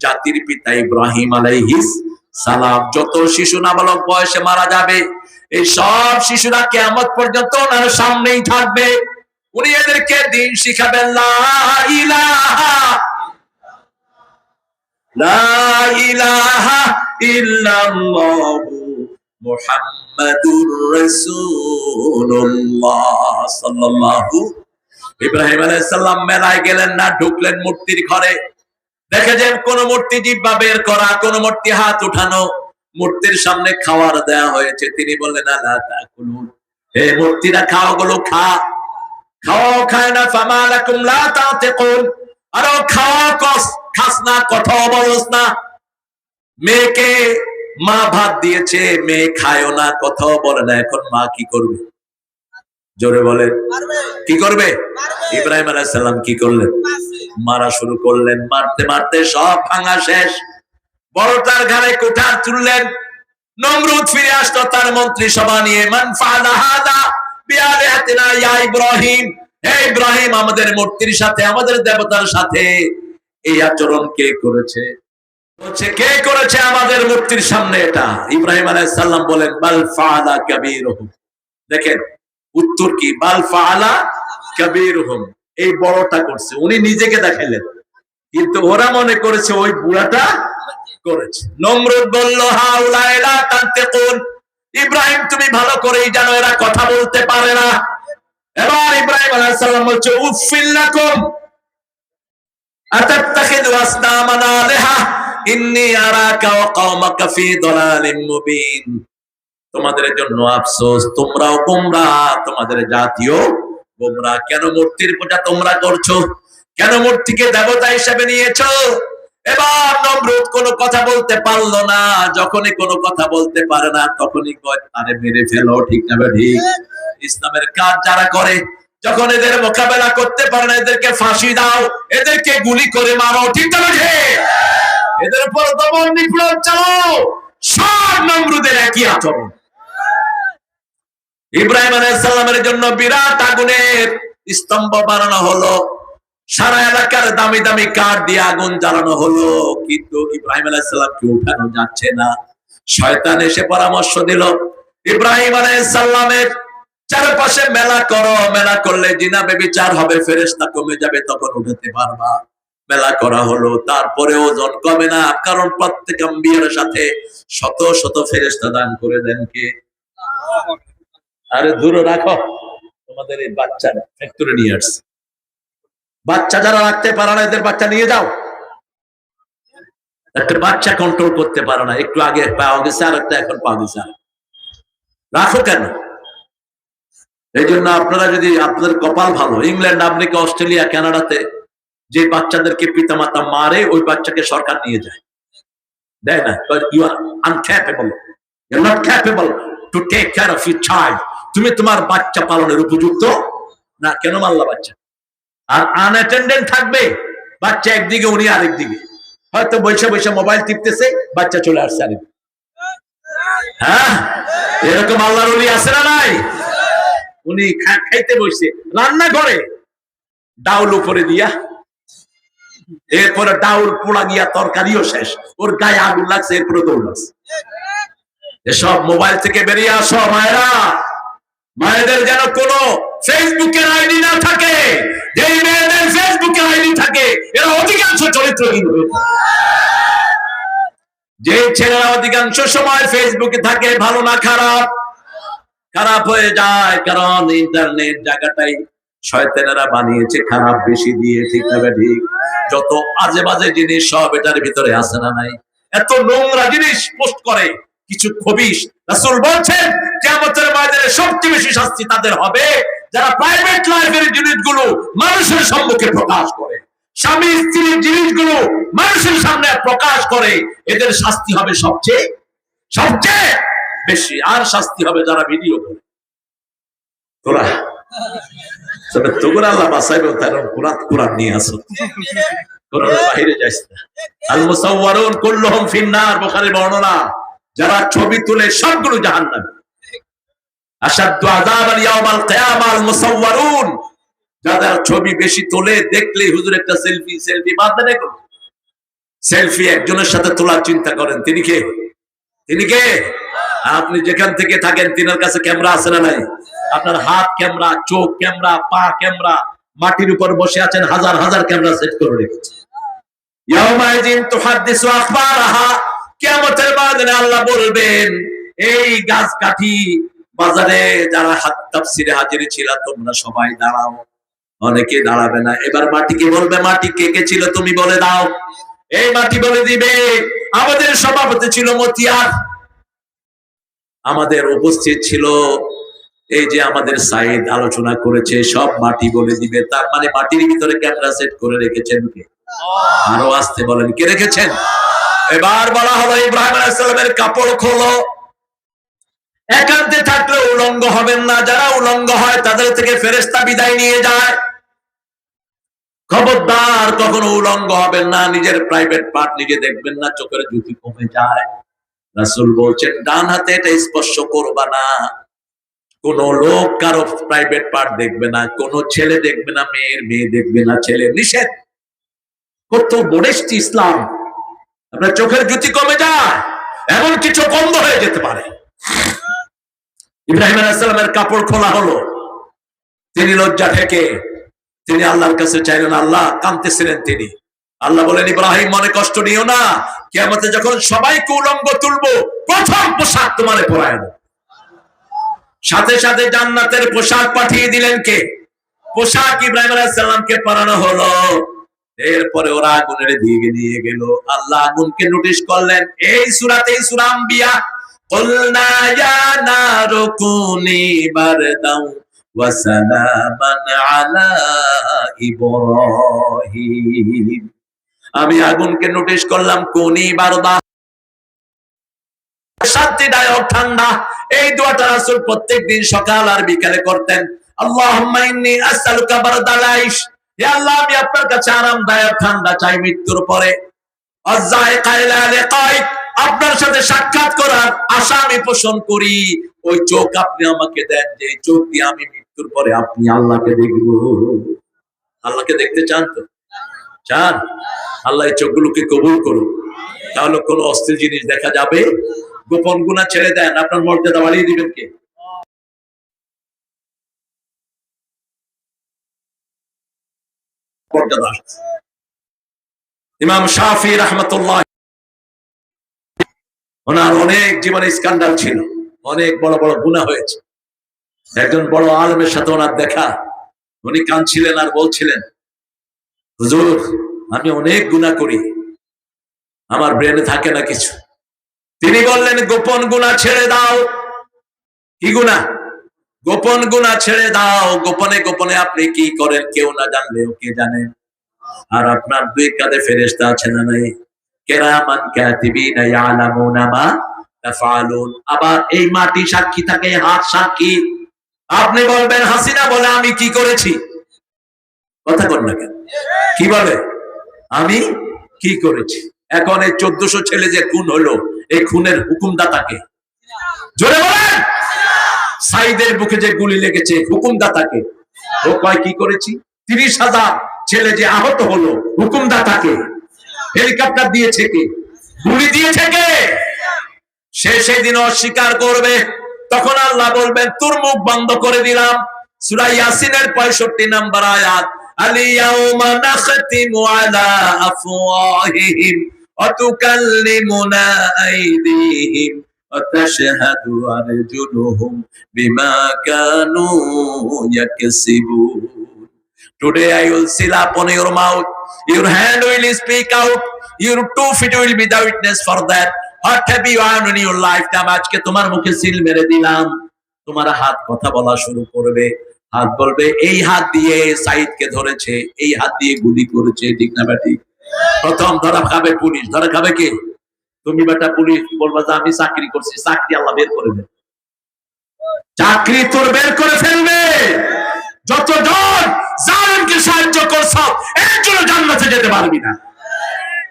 জাতির পিতা ইব্রাহিম আলাইহিস সালাম। যত শিশু নাবালক বয়সে মারা যাবে, এই সব শিশুরা কিয়ামত পর্যন্ত ওনার সামনেই থাকবে। উনি এদেরকে দ্বীন শিখাবেন, লা ইলাহা ইল্লাল্লাহু মুহাম্মাদুর রাসূলুল্লাহ সাল্লাল্লাহু ইব্রাহিম আলাইহিস সালাম মেলায় গেলেন না, ঢুকলেন মূর্তির ঘরে। দেখে যে কোন মূর্তি জিহ্বা বের করা, কোন মূর্তি হাত উঠানো, মূর্তির সামনে খাবার দেয়া হয়েছে। তিনি বললেন আলা তাকুলুন, হে মূর্তিরা খাও, গুলো খাওয়াও খায় না। ফামা লাকুম লা তাতিকুন, আরো খাওয়া খাস না, কথাও বলস না। মেয়েকে মা ভাত দিয়েছে, মেয়ে খায়ও না, কথাও বলে না, এখন মা কি করবে? জোরে বলে কি করবে? ইব্রাহিম আলাইহিস সালাম কি করলেন? মারা শুরু করলেন। মারতে মারতে সব ভাঙা শেষ। বড়টার ঘাড়ে কুঠার তুললেন। নমরুদ ফিরে আসলো তার মন্ত্রী সভা নিয়ে। মান ফাআলা হাদা বিআলিহাতিনা ইয়া ইব্রাহিম, হে ইব্রাহিম, আমাদের মূর্তির সাথে, আমাদের দেবতার সাথে এই আচরণ কে করেছে? বলছে কে করেছে আমাদের মূর্তির সামনে এটা? ইব্রাহিম আলাইহিস সালাম বলেন বাল ফাআলা কাবীরুহুম। দেখেন উত্তর কি? বাল ফাআলা কাবীরুহুম, এই বড়টা করছে। উনি নিজেকে দেখাইলেন, কিন্তু ওরা মনে করেছে ওই বুড়াটা করেছে। নমরুদ বলল হাউলাই লা তানতিকুন, ইব্রাহিম তুমি ভালো করেই জানো এরা কথা বলতে পারে না। এবার ইব্রাহিম আলাইহিস সালাম বলছে উফিল লাকুম আতাত্তাখিযু আসনামান আলিহা ইন্নী আরাকা ওয়া কওমাকা ফি দালালিম মুবিন। তোমাদের জন্য আফসোস, তোমরাও গোমরাহ, তোমাদের জাতীয় গোমরাহ। কেন মূর্তির পূজা তোমরা করছো? কেন মূর্তিকে দেবতা হিসেবে নিয়েছো? এবার নমরুদ কোনো কথা বলতে পারলো না। যখনই কোনো কথা বলতে পারে না, তখনই কয় আরে মেরে ফেলো। ঠিক না ঠিক? ইসলামের কাজ যারা করে, যখন এদের মোকাবেলা করতে পারে না, এদেরকে ফাঁসি দাও, এদেরকে গুলি করে মারো। ঠিক না ঠিক? এদের উপর দমন নিপীড়ন চালাও। সব নমরুদের একই আচরণ। ইব্রাহিম আলাইহিস সালামের জন্য বিরাট আগুনের স্তম্ভ বানানো হলো, সারা এলাকার দামি দামি কাঠ দিয়ে আগুন জ্বালানো হলো, কিন্তু ইব্রাহিম আলাইহিস সালামকে উঠানো যাচ্ছে না। শয়তান এসে পরামর্শ দিল ইব্রাহিম আলাইহিস সালামের চারপাশে মেলা করো, মেলা করলে জিনা ব্যভিচার হবে, ফেরেশতা কমে যাবে, তখন উঠাতে পারবা। মেলা করা হলো, তারপরে ওজন কমে না, কারণ প্রত্যেক আম্বিয়ার সাথে শত শত ফেরেশতা দান করে দেন কে? আরে দূরে রাখো, তোমাদের এই বাচ্চা ফ্যাক্টরি নিয়ে আসছে। বাচ্চা যারা রাখতে পারে না, এদের বাচ্চা নিয়ে যাও। একটা বাচ্চা কন্ট্রোল করতে পারে না, একটু আগে পাওয়া গেছে আর একটা এখন পাওয়া গেছে, রাখো কেন? এই জন্য আপনারা যদি, আপনাদের কপাল ভালো, ইংল্যান্ড, আমেরিকা, অস্ট্রেলিয়া, কানাডাতে যে বাচ্চাদেরকে পিতামাতা মারে, ওই বাচ্চাকে সরকার নিয়ে যায়, দেয় না। You are uncapable, you are not capable to take care of your child. তুমি তোমার বাচ্চা পালনের উপযুক্ত না। কেন মারলা বাচ্চা? আর আনঅ্যাটেন্ডেন্ট থাকবে বাচ্চা একদিকে, উনি আরেকদিকে, হয়তো বসে বসে মোবাইল টিপতেছে, বাচ্চা চলে আসছে আরেক। হ্যাঁ, এরকম আল্লাহর ওলি আছে না নাই? উনি খাইতে বসে রান্না করে, ডাউল উপরে দিয়া, এরপরে ডাউল পোড়া গিয়া তরকারিও শেষ, ওর গায়ে আগুন লাগছে, এরপরে দৌড়াচ্ছে। এসব মোবাইল থেকে বেরিয়ে আসো মায়েরা। মায়েদের যেন কোনো ফেসবুকের আইডি না থাকে। যেই মেয়েদের ফেসবুকের আইডি থাকে, এরা অধিকাংশ চরিত্রহীন হয়ে যায়। যে ছেলেরা অধিকাংশ সময় ফেসবুকে থাকে, ভালো না খারাপ? খারাপ হয়ে যায়, কারণ ইন্টারনেট জায়গাটাই শয়তানেরা বানিয়েছে খারাপ বেশি দিয়ে। ঠিক না ঠিক? যত আজে বাজে জিনিস সব এটার ভিতরে আছে না নাই? এত নোংরা জিনিস পোস্ট করে কিছু খবিশ। রাসূল বলছেন কিয়ামতের ময়দানে সবচেয়ে বেশি শাস্তি তাদের হবে যারা প্রাইভেট লাইফের জিনিসগুলো মানুষের সম্মুখে প্রকাশ করে, স্বামী স্ত্রীর জিনিসগুলো মানুষের সামনে প্রকাশ করে। এদের শাস্তি হবে সবচেয়ে সবচেয়ে বেশি। আর শাস্তি হবে যারা ভিডিও করে। তোরা তবে তোরা আল্লাহ বাঁচাইবে, তারা কোরআন নিয়ে আসো, কোরআনের বাইরে যাইস না। আল মুসাওয়ারুন কুল্লুহুম ফিন্নার, বুখারীর বর্ণনা। যারা ছবি তুলে সবগুলো জাহান্নামে। আশাদ্দু আযাবাল ইয়াউমাল কিয়ামাহ আল মুসাওয়ারুন, যারা ছবি বেশি তোলে, দেখলে হুজুর একটা সেলফি বাদ দেন। সেলফি একজনের সাথে তোলার চিন্তা করেন, তিনি কে? তিনি কে? আপনি যেখান থেকে থাকেন, তিনার কাছে ক্যামেরা আছে না নাই? আপনার হাত ক্যামেরা, চোখ ক্যামেরা, পা ক্যামেরা, মাটির উপর বসে আছেন, হাজার হাজার ক্যামেরা সেট করে রেখেছে। ইয়াউমাইযিন তুহাদ্দিসু আখবারাহা, কিয়ামতের ময়দানে আল্লাহ বলবেন, এই গাছ কাঠি বাজারে যারা তাফসীরে হাজির ছিল, তোমরা সবাই দাঁড়াও। অনেকে দাঁড়াবে না। এবার মাটিকে বলবে, মাটি কে কে ছিল তুমি বলে দাও। এই মাটি বলে দিবে, আমাদের সভাপতি ছিল মতিয়ার, আমাদের উপস্থিত ছিল এই যে আমাদের সাইদ আলোচনা করেছে, সব মাটি বলে দিবে। তার মানে মাটির ভিতরে ক্যামেরা সেট করে রেখেছেন কে? আরো আসতে বলেন, কে রেখেছেন? এবার বলা হলো ইব্রাহিম আলাইহিস সালামের কাপড় খোলো। একান্তে থাকলে উলঙ্গ হবেন না, যারা উলঙ্গ হয় তাদের থেকে ফেরেশতা বিদায় নিয়ে যায়। খবরদার কখনো উলঙ্গ হবেন না, নিজের প্রাইভেট পার্ট নিজে দেখবেন না, চোখের জ্যোতি কমে যায়। রাসূল বলছেন ডান হাতে এটা স্পর্শ করবা না, কোন লোক কারো প্রাইভেট পার্ট দেখবে না, কোন ছেলে দেখবে না মেয়ের, মেয়ে দেখবে না ছেলে, নিষেধ। কত বলিষ্ঠ ইসলাম! আপনার চোখের জ্যোতি কমে যায়, এমন কিছু বন্ধ হয়ে যেতে পারে। ইব্রাহিম আলাইহিস সালামের কাপড় খোলা হলো, তিনি লজ্জা থেকে তিনি আল্লাহর কাছে চাইলেন, আল্লাহ কাঁদতেছিলেন তিনি। আল্লাহ বলেন ইব্রাহিম মনে কষ্ট নিও না, কিয়ামতে যখন সবাইকে উলঙ্গ তুলবো প্রথম পোশাক তোমারে পরায় দেব। সাথে সাথে জান্নাতের পোশাক পাঠিয়ে দিলেন কে? পোশাক ইব্রাহিম আলাইহিস সালামকে পরানো হলো। এরপরে ওরা আগুনের দিকে নিয়ে গেল। আল্লাহ আগুনকে নোটিশ করলেন এই সূরাতে, সূরা আম্বিয়া, কুলনা ইয়া নারু কুনি বারদাও ওয়া সালামান আলা ইব্রাহিম। আমি আগুনকে নোটিশ করলাম কুনি বারদা, শান্তিদায়ক ঠান্ডা। এই দোয়াটা রাসূল প্রত্যেকদিন সকাল আর বিকালে করতেন। আল্লাহুম্মা ইন্নী আসআলুকা বারদাল আইশ, হে আল্লাহ আমি আপনার কাছে আরামদায়ক ঠান্ডা চাই মৃত্যুর পরে। আযযায়কা ইলা লিকাইক, আপনার সাথে সাক্ষাৎ করার আশা আমি পোষণ করি। ওই চোখ আপনি আমাকে দেন, যে চোখ দিয়ে আমি মৃত্যুর পরে আপনি আল্লাহকে দেখব। আল্লাহকে দেখতে চান তো? চান? আল্লাহ এই চোখগুলোকে কবুল করুন। তাহলে কোন অস্থির জিনিস দেখা যাবে। গোপন গুনাহ ছেড়ে দেন, আপনার মর্যাদা বাড়িয়ে দিবেন কে? মর্যাদা। ইমাম শাফি রাহমাতুল্লাহ, ওনার অনেক জীবনে স্ক্যান্ডাল ছিল, অনেক বড় বড় গুনাহ হয়েছে। একজন বড় আলেমের সাথে ওনার দেখা, উনি কাঁদছিলেন আর বলছিলেন, হুজুর আমি অনেক গুনাহ করি, আমার ব্রেনে থাকে না কিছু। তিনি বললেন গোপন গুনাহ ছেড়ে দাও। কি গুনাহ? গোপন গুনাহ ছেড়ে দাও। গোপনে গোপনে আপনি কি করেন কেউ না জানলেও কে জানে। আর আপনার দুই কাঁধে ফেরেশতা আছে না নাই? কিরামান কাতিবিনা ইয়ালামুনা মা তাফআলুন। আবার এই মাটি সাক্ষী থাকে, হাত সাক্ষী। আপনি বলবেন হাসিনা বলে আমি কি করেছি, কথা বল না কেন? কি বলে আমি কি করেছি? এখন এই 1400 ছেলে যে খুন হলো, এই খুনের হুকুমদাতাকে জোরে বলেন। সাইদের বুকে যে গুলি লেগেছে, হুকুমদাতাকে। ও কয় কি করেছি? 30,000 ছেলে যে আহত হলো, হুকুমদাতাকে। হেলিকপ্টার দিয়েছে কে? গুলি দিয়েছে কে? সে সেদিন অস্বীকার করবে। তখন আল্লাহ বলবেন তোর মুখ বন্ধ করে দিলাম। সূরা ইয়াসিনের 65 নম্বর আয়াত, আল-ইয়াউমা নাখতিমু আলা আফওয়াহিহিম ওয়া তুকাল্লিমুনা আইদিহিম ওয়া তাশহাদু আরজুলুহুম বিমা Kanu ইয়াকসিবুন। Today I will seal upon your mouth, your hand will speak out, your 2 feet will be the witness for that. What have you done in your lifetime? আজকে তোমার মুখে সিল মেরে দিলাম। তোমার হাত কথা বলা শুরু করবে। হাত বলবে এই হাত দিয়ে সাইদকে ধরেছে, এই হাত দিয়ে গুলি করেছে, ঠিক না বেটি? প্রথম ধরা খাবে পুলিশ। ধরা খাবে কে? তুমি বেটা পুলিশ বলবা যে আমি চাকরি করছি, চাকরি আল্লাহ বের করে দেবে। চাকরি তোর বের করে ফেলবে। যতজন জালেমকে সাহায্য করছ এর জন্য জান্নাতে যেতে পারবি না।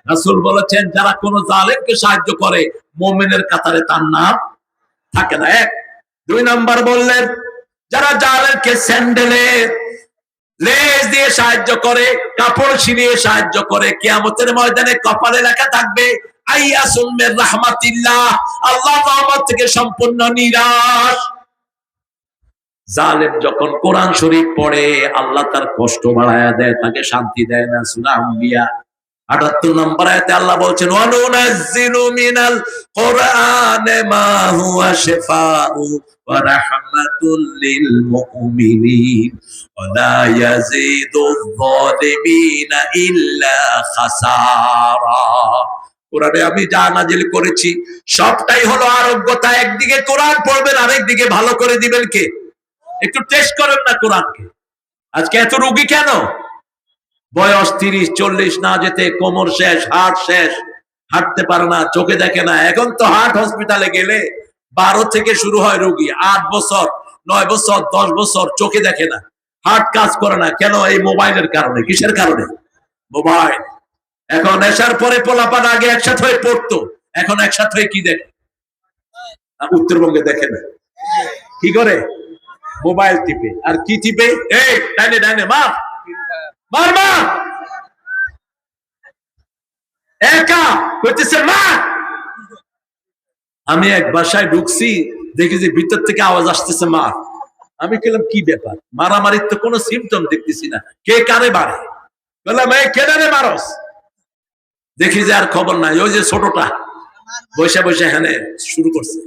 রাসূল বলেছেন যারা কোন জালেমকে সাহায্য করে মুমিনের কাতারে তার নাম থাকে না। 1 2 নাম্বার বললেন যারা জালেমকে স্যান্ডেলের লেজ দিয়ে সাহায্য করে, কাপড় ছিঁড়িয়ে সাহায্য করে, কিয়ামতের ময়দানে কপালে লেখা থাকবে আইয়াসুম মির রাহমাতিল্লাহ, আল্লাহর রহমত থেকে সম্পূর্ণ নিরাশ। জালেম যখন কোরআন শরীফ পড়ে আল্লাহ তার কষ্ট বাড়ায়া দেয়, তাকে শান্তি দেয় না। সূরা আম্বিয়া 78 নম্বর আয়াতে আল্লাহ বলছেন ওয়ানুনাজ্জিলু মিনাল কুরআনি মা হুয়া শিফাউ ওয়া রাহমাতুল লিল মুমিনিন ওয়া লা ইয়াজিদুয যালিমিনা ইল্লা খাসারা। কোরআনে আমি যা নাজিল করেছি সবটাই হলো আরোগ্যতা। একদিকে কোরআন পড়বেন, আরেকদিকে ভালো করে দিবেন কে? একটু টেস্ট করেন না কোরআনকে। আজকে এত রোগী কেন? বয়স 30-40 না যেতে কোমর শেষ, হার্ট শেষ, হাঁটতে পারে না, চোখে দেখে না। এখন তো হার্ট হসপিটালে গেলে 12 থেকে শুরু হয় রোগী, 8 বছর, 9 বছর, 10 বছর চোখে দেখে না, হার্ট কাজ করে না। কেন? এই মোবাইলের কারণে। কিসের কারণে? মোবাইল। এখন নেশার পরে পোলাপান আগে একসাথে হয়ে পড়তো, এখন একসাথে হয়ে কি দেখে? উত্তরবঙ্গে দেখে না, কি করে? মোবাইল টিপে। আর কি টিপে? এই ডাইনে ডাইনে মার মার মার, একা কইতেছে মার। আমি এক বাসায় ঢুকছি, দেখি যে ভিতর থেকে আওয়াজ আসতেছে মার। আমি বললাম কি ব্যাপার? মারামারির তো কোনো সিমটম দেখতেছি না, কে কারে মারে? বললাম এই কেন রে মারস? দেখি যে আর খবর নাই, ওই যে ছোটটা বসে বসে হ্যানে শুরু করছে,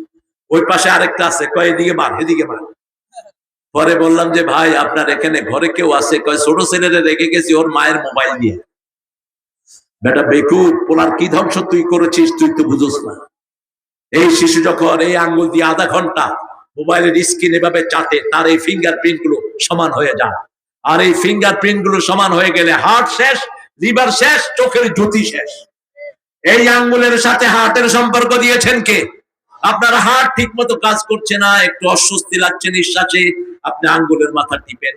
ওই পাশে আরেকটা আছে, কয় এদিকে মার এদিকে মার। পরে বললাম যে ভাই আপনার এখানে ঘরে কেউ আছে? কয় ছোট ছেলেরে রেখে গেছি ওর মায়ের মোবাইল দিয়ে। বেটা বেকুব, পোলার কি ধ্বংস তুই করেছিস, তুই তো বুঝোস না। এই শিশু যখন এই আঙ্গুল দিয়ে আধা ঘন্টা মোবাইলের স্ক্রিন এভাবে চাটে, তার এই ফিঙ্গারপ্রিন্ট গুলো সমান হয়ে যায়। আর এই ফিঙ্গারপ্রিন্ট গুলো সমান হয়ে গেলে হার্ট শেষ, লিভার শেষ, চোখের জ্যোতি শেষ। এই আঙ্গুলের সাথে হার্টের সম্পর্ক দিয়েছেন কে? আপনার হার্ট ঠিক মতো কাজ করছে না, একটু অস্বস্তি লাগছে নিঃশ্বাসে, আপনি আঙ্গুলের মাথা টিপেন,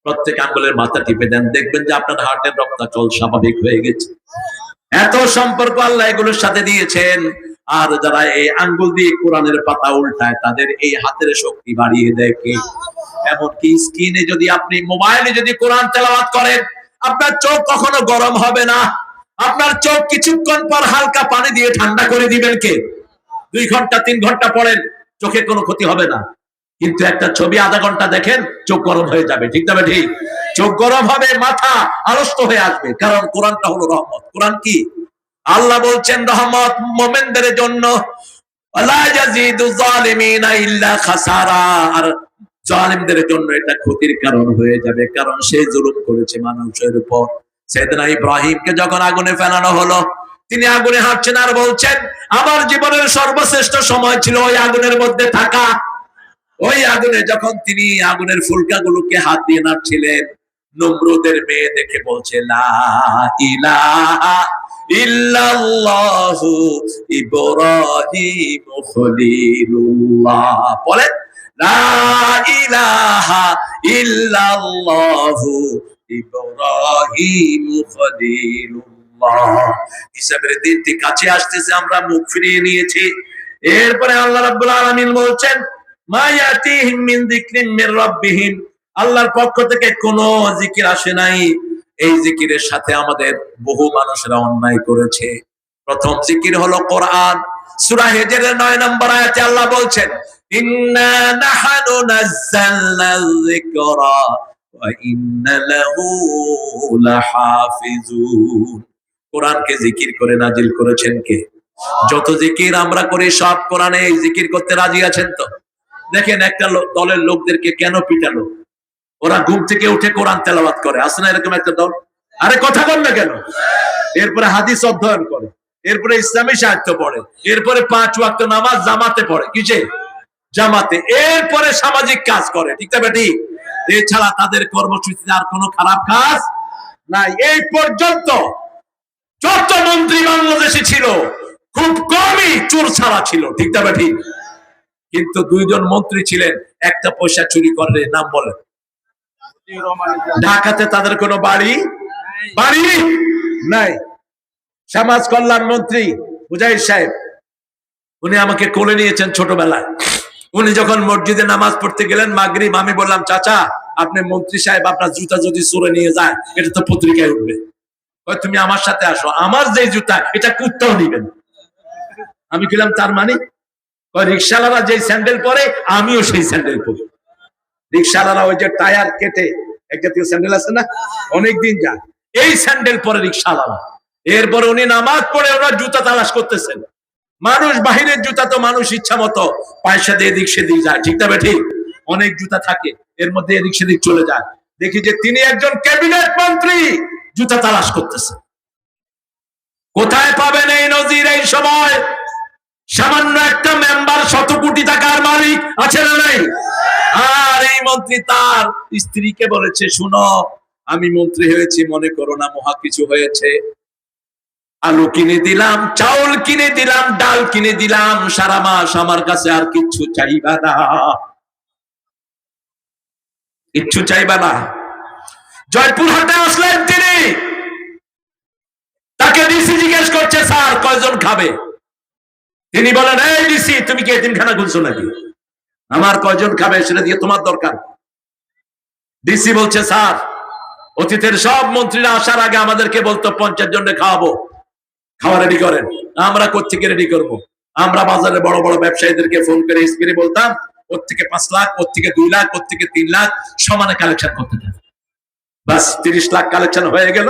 প্রত্যেক আঙ্গুলের মাথা টিপে দেন, দেখবেন যে আপনার হার্টের রক্তাচল স্বাভাবিক হয়ে গেছে। এত সম্পর্ক আল্লাহ এগুলোর সাথে দিয়েছেন। আর যারা এই আঙ্গুল দিয়ে কোরআনের পাতা উল্টায়, তাদের এই হাতের শক্তি বাড়িয়ে দেয় কে? এমনকি স্ক্রিনে যদি আপনি মোবাইলে যদি কোরআন তেলাওয়াত করেন, আপনার চোখ কখনো গরম হবে না। আপনার চোখ কিছুক্ষণ পর হালকা পানি দিয়ে ঠান্ডা করে দিবেন কে? 2 ঘন্টা 3 ঘন্টা পড়েন, চোখে কোনো ক্ষতি হবে না। কিন্তু একটা ছবি আধা ঘন্টা দেখেন, চোখ গরম হয়ে যাবে। ঠিক না ঠিক? চোখ গরম হবে, মাথা আড়ষ্ট হয়ে আসবে। কারণ কোরআনটা হলো রহমত। কোরআন কি? আল্লাহ বলছেন রহমত মুমিনদের জন্য, ওয়ালা ইয়াজিদু যালিমিনা ইল্লা খাসারা। আর জালিমদের জন্য এটা ক্ষতির কারণ হয়ে যাবে, কারণ সে জুলুম করেছে মানুষের উপর। সাইয়েদনা ইব্রাহিমকে যখন আগুনে ফেলানো হলো, তিনি আগুনে হাঁটছেন আর বলছেন আমার জীবনের সর্বশ্রেষ্ঠ সময় ছিল ওই আগুনের মধ্যে থাকা। ওই আগুনে যখন তিনি আগুনের ফুলকাগুলোকে হাত দিয়ে নাড়ছিলেন, নমরুদের মেয়ে দেখে বলছে লা ইলাহা ইল্লাল্লাহু ইব্রাহিম খলিলুল্লাহ। বলেন লা ইলাহা ইল্লাল্লাহু ইব্রাহিম খলিলুল্লাহ। হিসাবের দিনটি কাছে আসতেছে, আমরা মুখ ফিরিয়ে নিয়েছি। এরপরে আল্লাহ রাব্বুল আলামিন বলছেন মা ইয়াতিহিম মিন যিকরিন মির রাব্বিহিম, আল্লাহর পক্ষ থেকে কোনো জিকির আসে নাই। এই জিকিরের সাথে আমাদের বহু মানুষেরা অন্যায় করেছে। প্রথম জিকির হলো কোরআন। সূরা হিজরের 9 নম্বর আয়াতে আল্লাহ বলছেন ইন্না নাহনু নাযালনা যিকরা ওয়া ইন্না লাহু লাহাফিজুন। কোরআনকে জিকির করে নাজিল করেছেন কে? যত জিকির আমরা করি সব কোরআনে এই জিকির করতে রাজি আছেন তো? দেখেন একটা দলের লোকদেরকে কেন পিটালো? ওরা ঘুম থেকে উঠে কোরআন তেলাওয়াত করে, আছে না এরকম একটা দল? আরে কথা বল না কেন? এরপরে হাদিস অধ্যয়ন করে, এরপরে ইসলামী সাহিত্য পড়ে, এরপরে 5 ওয়াক্ত নামাজ জামাতে পড়ে। কিসে? জামাতে। এরপরে সামাজিক কাজ করে। ঠিক না বেটি? এছাড়া তাদের কর্মসূচিতে আর কোনো খারাপ কাজ নাই। এই পর্যন্ত যত মন্ত্রী বাংলাদেশে ছিল খুব কমই চোর ছাড়া ছিল। ঠিক না বেটি? কিন্তু 2 জন মন্ত্রী ছিলেন, একটা পয়সা চুরি করে, নাম বলেন। ঢাকাতে তাদের কোনো বাড়ি নাই। সমাজ কল্যাণ মন্ত্রী মুজাহিদ সাহেব, উনি আমাকে কোলে নিয়েছেন ছোটবেলায়। উনি যখন মসজিদে নামাজ পড়তে গেলেন মাগরিব, আমি বললাম চাচা আপনি মন্ত্রী সাহেব, আপনার জুতা যদি চোরে নিয়ে যায় এটা তো পত্রিকায় উঠবে, তুমি আমার সাথে আসো, আমার যে জুতা এটা কুত্তাও নিবেন। আমি বললাম তার মানে? রিক্সাওয়ালারা যে স্যান্ডেল পরে আমিও সেই স্যান্ডেল পরি। রিক্সাওয়ালারা ওই যে টায়ার কেটে এক জাতীয় স্যান্ডেল আছে না, অনেকদিন যায়, এই স্যান্ডেল পরে রিক্সাওয়ালারা। এরপরে উনি নামাজ পড়ে ওনার জুতা তালাশ করতেছেন। মানুষ বাহিরের জুতা তো মানুষ ইচ্ছা মতো পায়ের সাথে এদিক সেদিক যায়, ঠিক না ঠিক? অনেক জুতা থাকে, এর মধ্যে এদিক সেদিক চলে যায়। দেখি যে তিনি একজন ক্যাবিনেট মন্ত্রী জুতা তালাশ করতেছেন। কোথায় পাবেন এই নজির এই সময়? সামান্য একটা মেম্বার 100 কোটি টাকার মালিক আছে না নাই? আর এই মন্ত্রী তার স্ত্রীকে বলেছে, শুনো, আমি মন্ত্রী হয়েছি, মনে করো না মহা কিছু হয়েছে। আলু কিনে দিলাম, চাউল কিনে দিলাম, ডাল কিনে দিলাম, সারা মাস আমার কাছে আর কিচ্ছু চাইবা না, কিচ্ছু চাইবা না। জয়পুরহাটে আসলেন তিনি, তাকে ডিসি জিজ্ঞেস করছে, স্যার কয়জন খাবে? তিনি বলেন, এই ডিসি, তুমি কি এতিমখানা খুলছো নাকি? আমার কয়জন খাবে সেটা দিয়ে তোমার দরকার। ডিসি বলছে, স্যার অতীতের সব মন্ত্রীরা আসার আগে আমাদেরকে বলতো 50 জনকে খাওয়াবো, খাওয়া রেডি করেন। আমরা কোত্থেকে রেডি করব? আমরা বাজারে বড় বড় ব্যবসায়ীদেরকে ফোন করে স্ক্রিনে বলতাম, ওর থেকে 5 লাখ, ওর থেকে 2 লাখ, ওর থেকে 3 লাখ সমানে কালেকশন করতে থাকে। বাস 30 লাখ কালেকশন হয়ে গেল,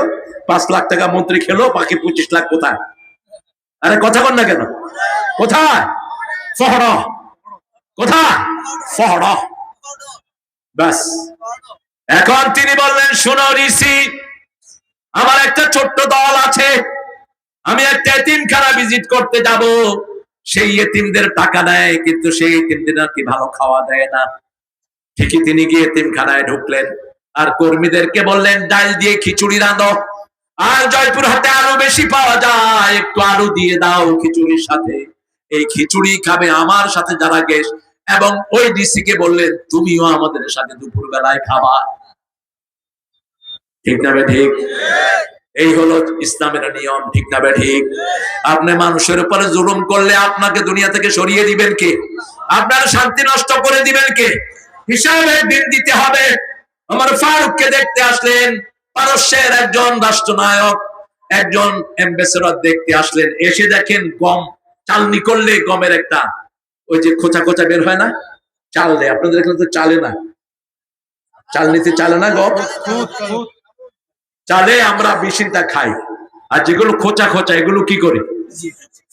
5 লাখ টাকা মন্ত্রী খেলো, বাকি 25 লাখ কোথায়? আরে কথা বল না কেন? কোথায়? ফহর কোথায়? ফহর। বাস এখন তিনি বললেন, শোনো ঋষি, আমার একটা ছোট্ট দল আছে, আমি একটা এতিমখানা ভিজিট করতে যাব। সেই এতিমদের টাকা নেয়, কিন্তু সেই এতিমদের নাকি ভালো খাওয়া দেয় না। ঠিকই তিনি গিয়ে এতিমখানায় ঢুকলেন, আর কর্মীদেরকে বললেন, ডাল দিয়ে খিচুড়ি রাঁধো, আর জয়পুরহাটে আরো বেশি পাওয়া যায়, একটু আলু দিয়ে দাও খিচুড়ির সাথে। এই খিচুড়ি খাবে আমার সাথে যারা গেস্ট। এবং ওই ডিসি কে বললেন, তুমিও আমাদের সাথে দুপুর বেলায় খাবা। ঠিক না ঠিক? এই হলো ইসলামের নিয়ম, ঠিক না ঠিক? আপনি মানুষের উপরে জুলুম করলে আপনাকে দুনিয়া থেকে সরিয়ে দিবেন কে? আপনার শান্তি নষ্ট করে দিবেন কে? হিসাবের দিন দিতে হবে। আমার ফারুককে দেখতে আসলেন পারস্যের একজন রাষ্ট্রনায়ক, একজন অ্যাম্বাসেডর দেখতে আসলেন। এসে দেখেন গম চালনি করলে গমের একটা ওই যে খোঁচা খোঁচা বের হয় না, চাললে, আপনাদের এখানে তো চালে না, চালনিতে চালে না গম, চালে আমরা বেশিটা খাই। আর যেগুলো খোঁচা খোঁচা এগুলো কি করি?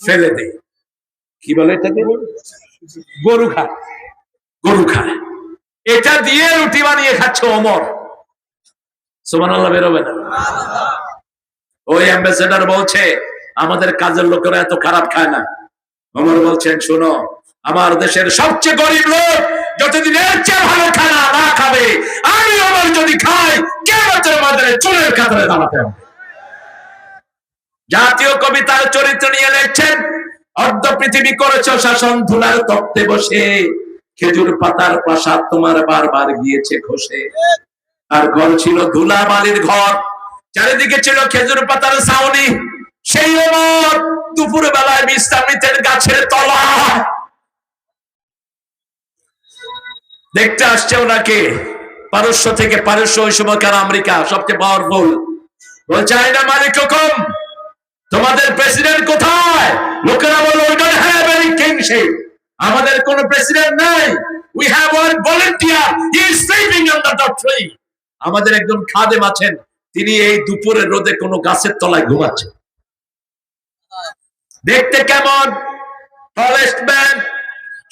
ফেলে দেই। কি বলে এটাকে? গরু খায়, গরু খায়। এটা দিয়ে রুটি বানিয়ে খাচ্ছে ওমর। সুবহানাল্লাহ বেরোবে না? ওই অ্যাম্বাসেডর বলছে, আমাদের কাজের লোকেরা এত খারাপ খায় না। ওমর বলছেন, শোনো, আমার দেশের সবচেয়ে গরিব লোক যতদিন এর চেয়ে ভালো খানা না খাবে, আমি ওমর যদি খাই, কিয়ামতের ময়দানে চুলের কাতারে দাঁড়াতে হবে। জাতীয় কবিতার চরিত্র নিয়ে লিখছেন, অর্ধ পৃথিবী করেছ শাসন, ধুলার তক্তে বসে, খেজুর পাতার প্রাসাদ তোমার বারবার গিয়েছে খসে। আর ঘর ছিল ধুলা বালির ঘর, চারিদিকে ছিল খেজুর পাতার ছাউনি। সেই ওমর দুপুর বেলায় বিশ্রাম নিতেন গাছের তলায়। দেখতে আসছে ওনাকে পারস্য থেকে। পারস্য ওই সময়কার আমেরিকা সবচেয়ে পাওয়ারফুল। বলছে, আইনা মালিক হুকুম, তোমাদের প্রেসিডেন্ট কোথায়? লোকেরা বলল, we don't have any kingship, আমাদের কোনো প্রেসিডেন্ট নাই। We have one volunteer, he is sleeping under the tree. আমাদের একজন খাদেম আছেন, তিনি এই দুপুরের রোদে কোনো গাছের তলায় ঘুমাচ্ছেন। দেখতে কেমন? টলেস্ট ম্যান,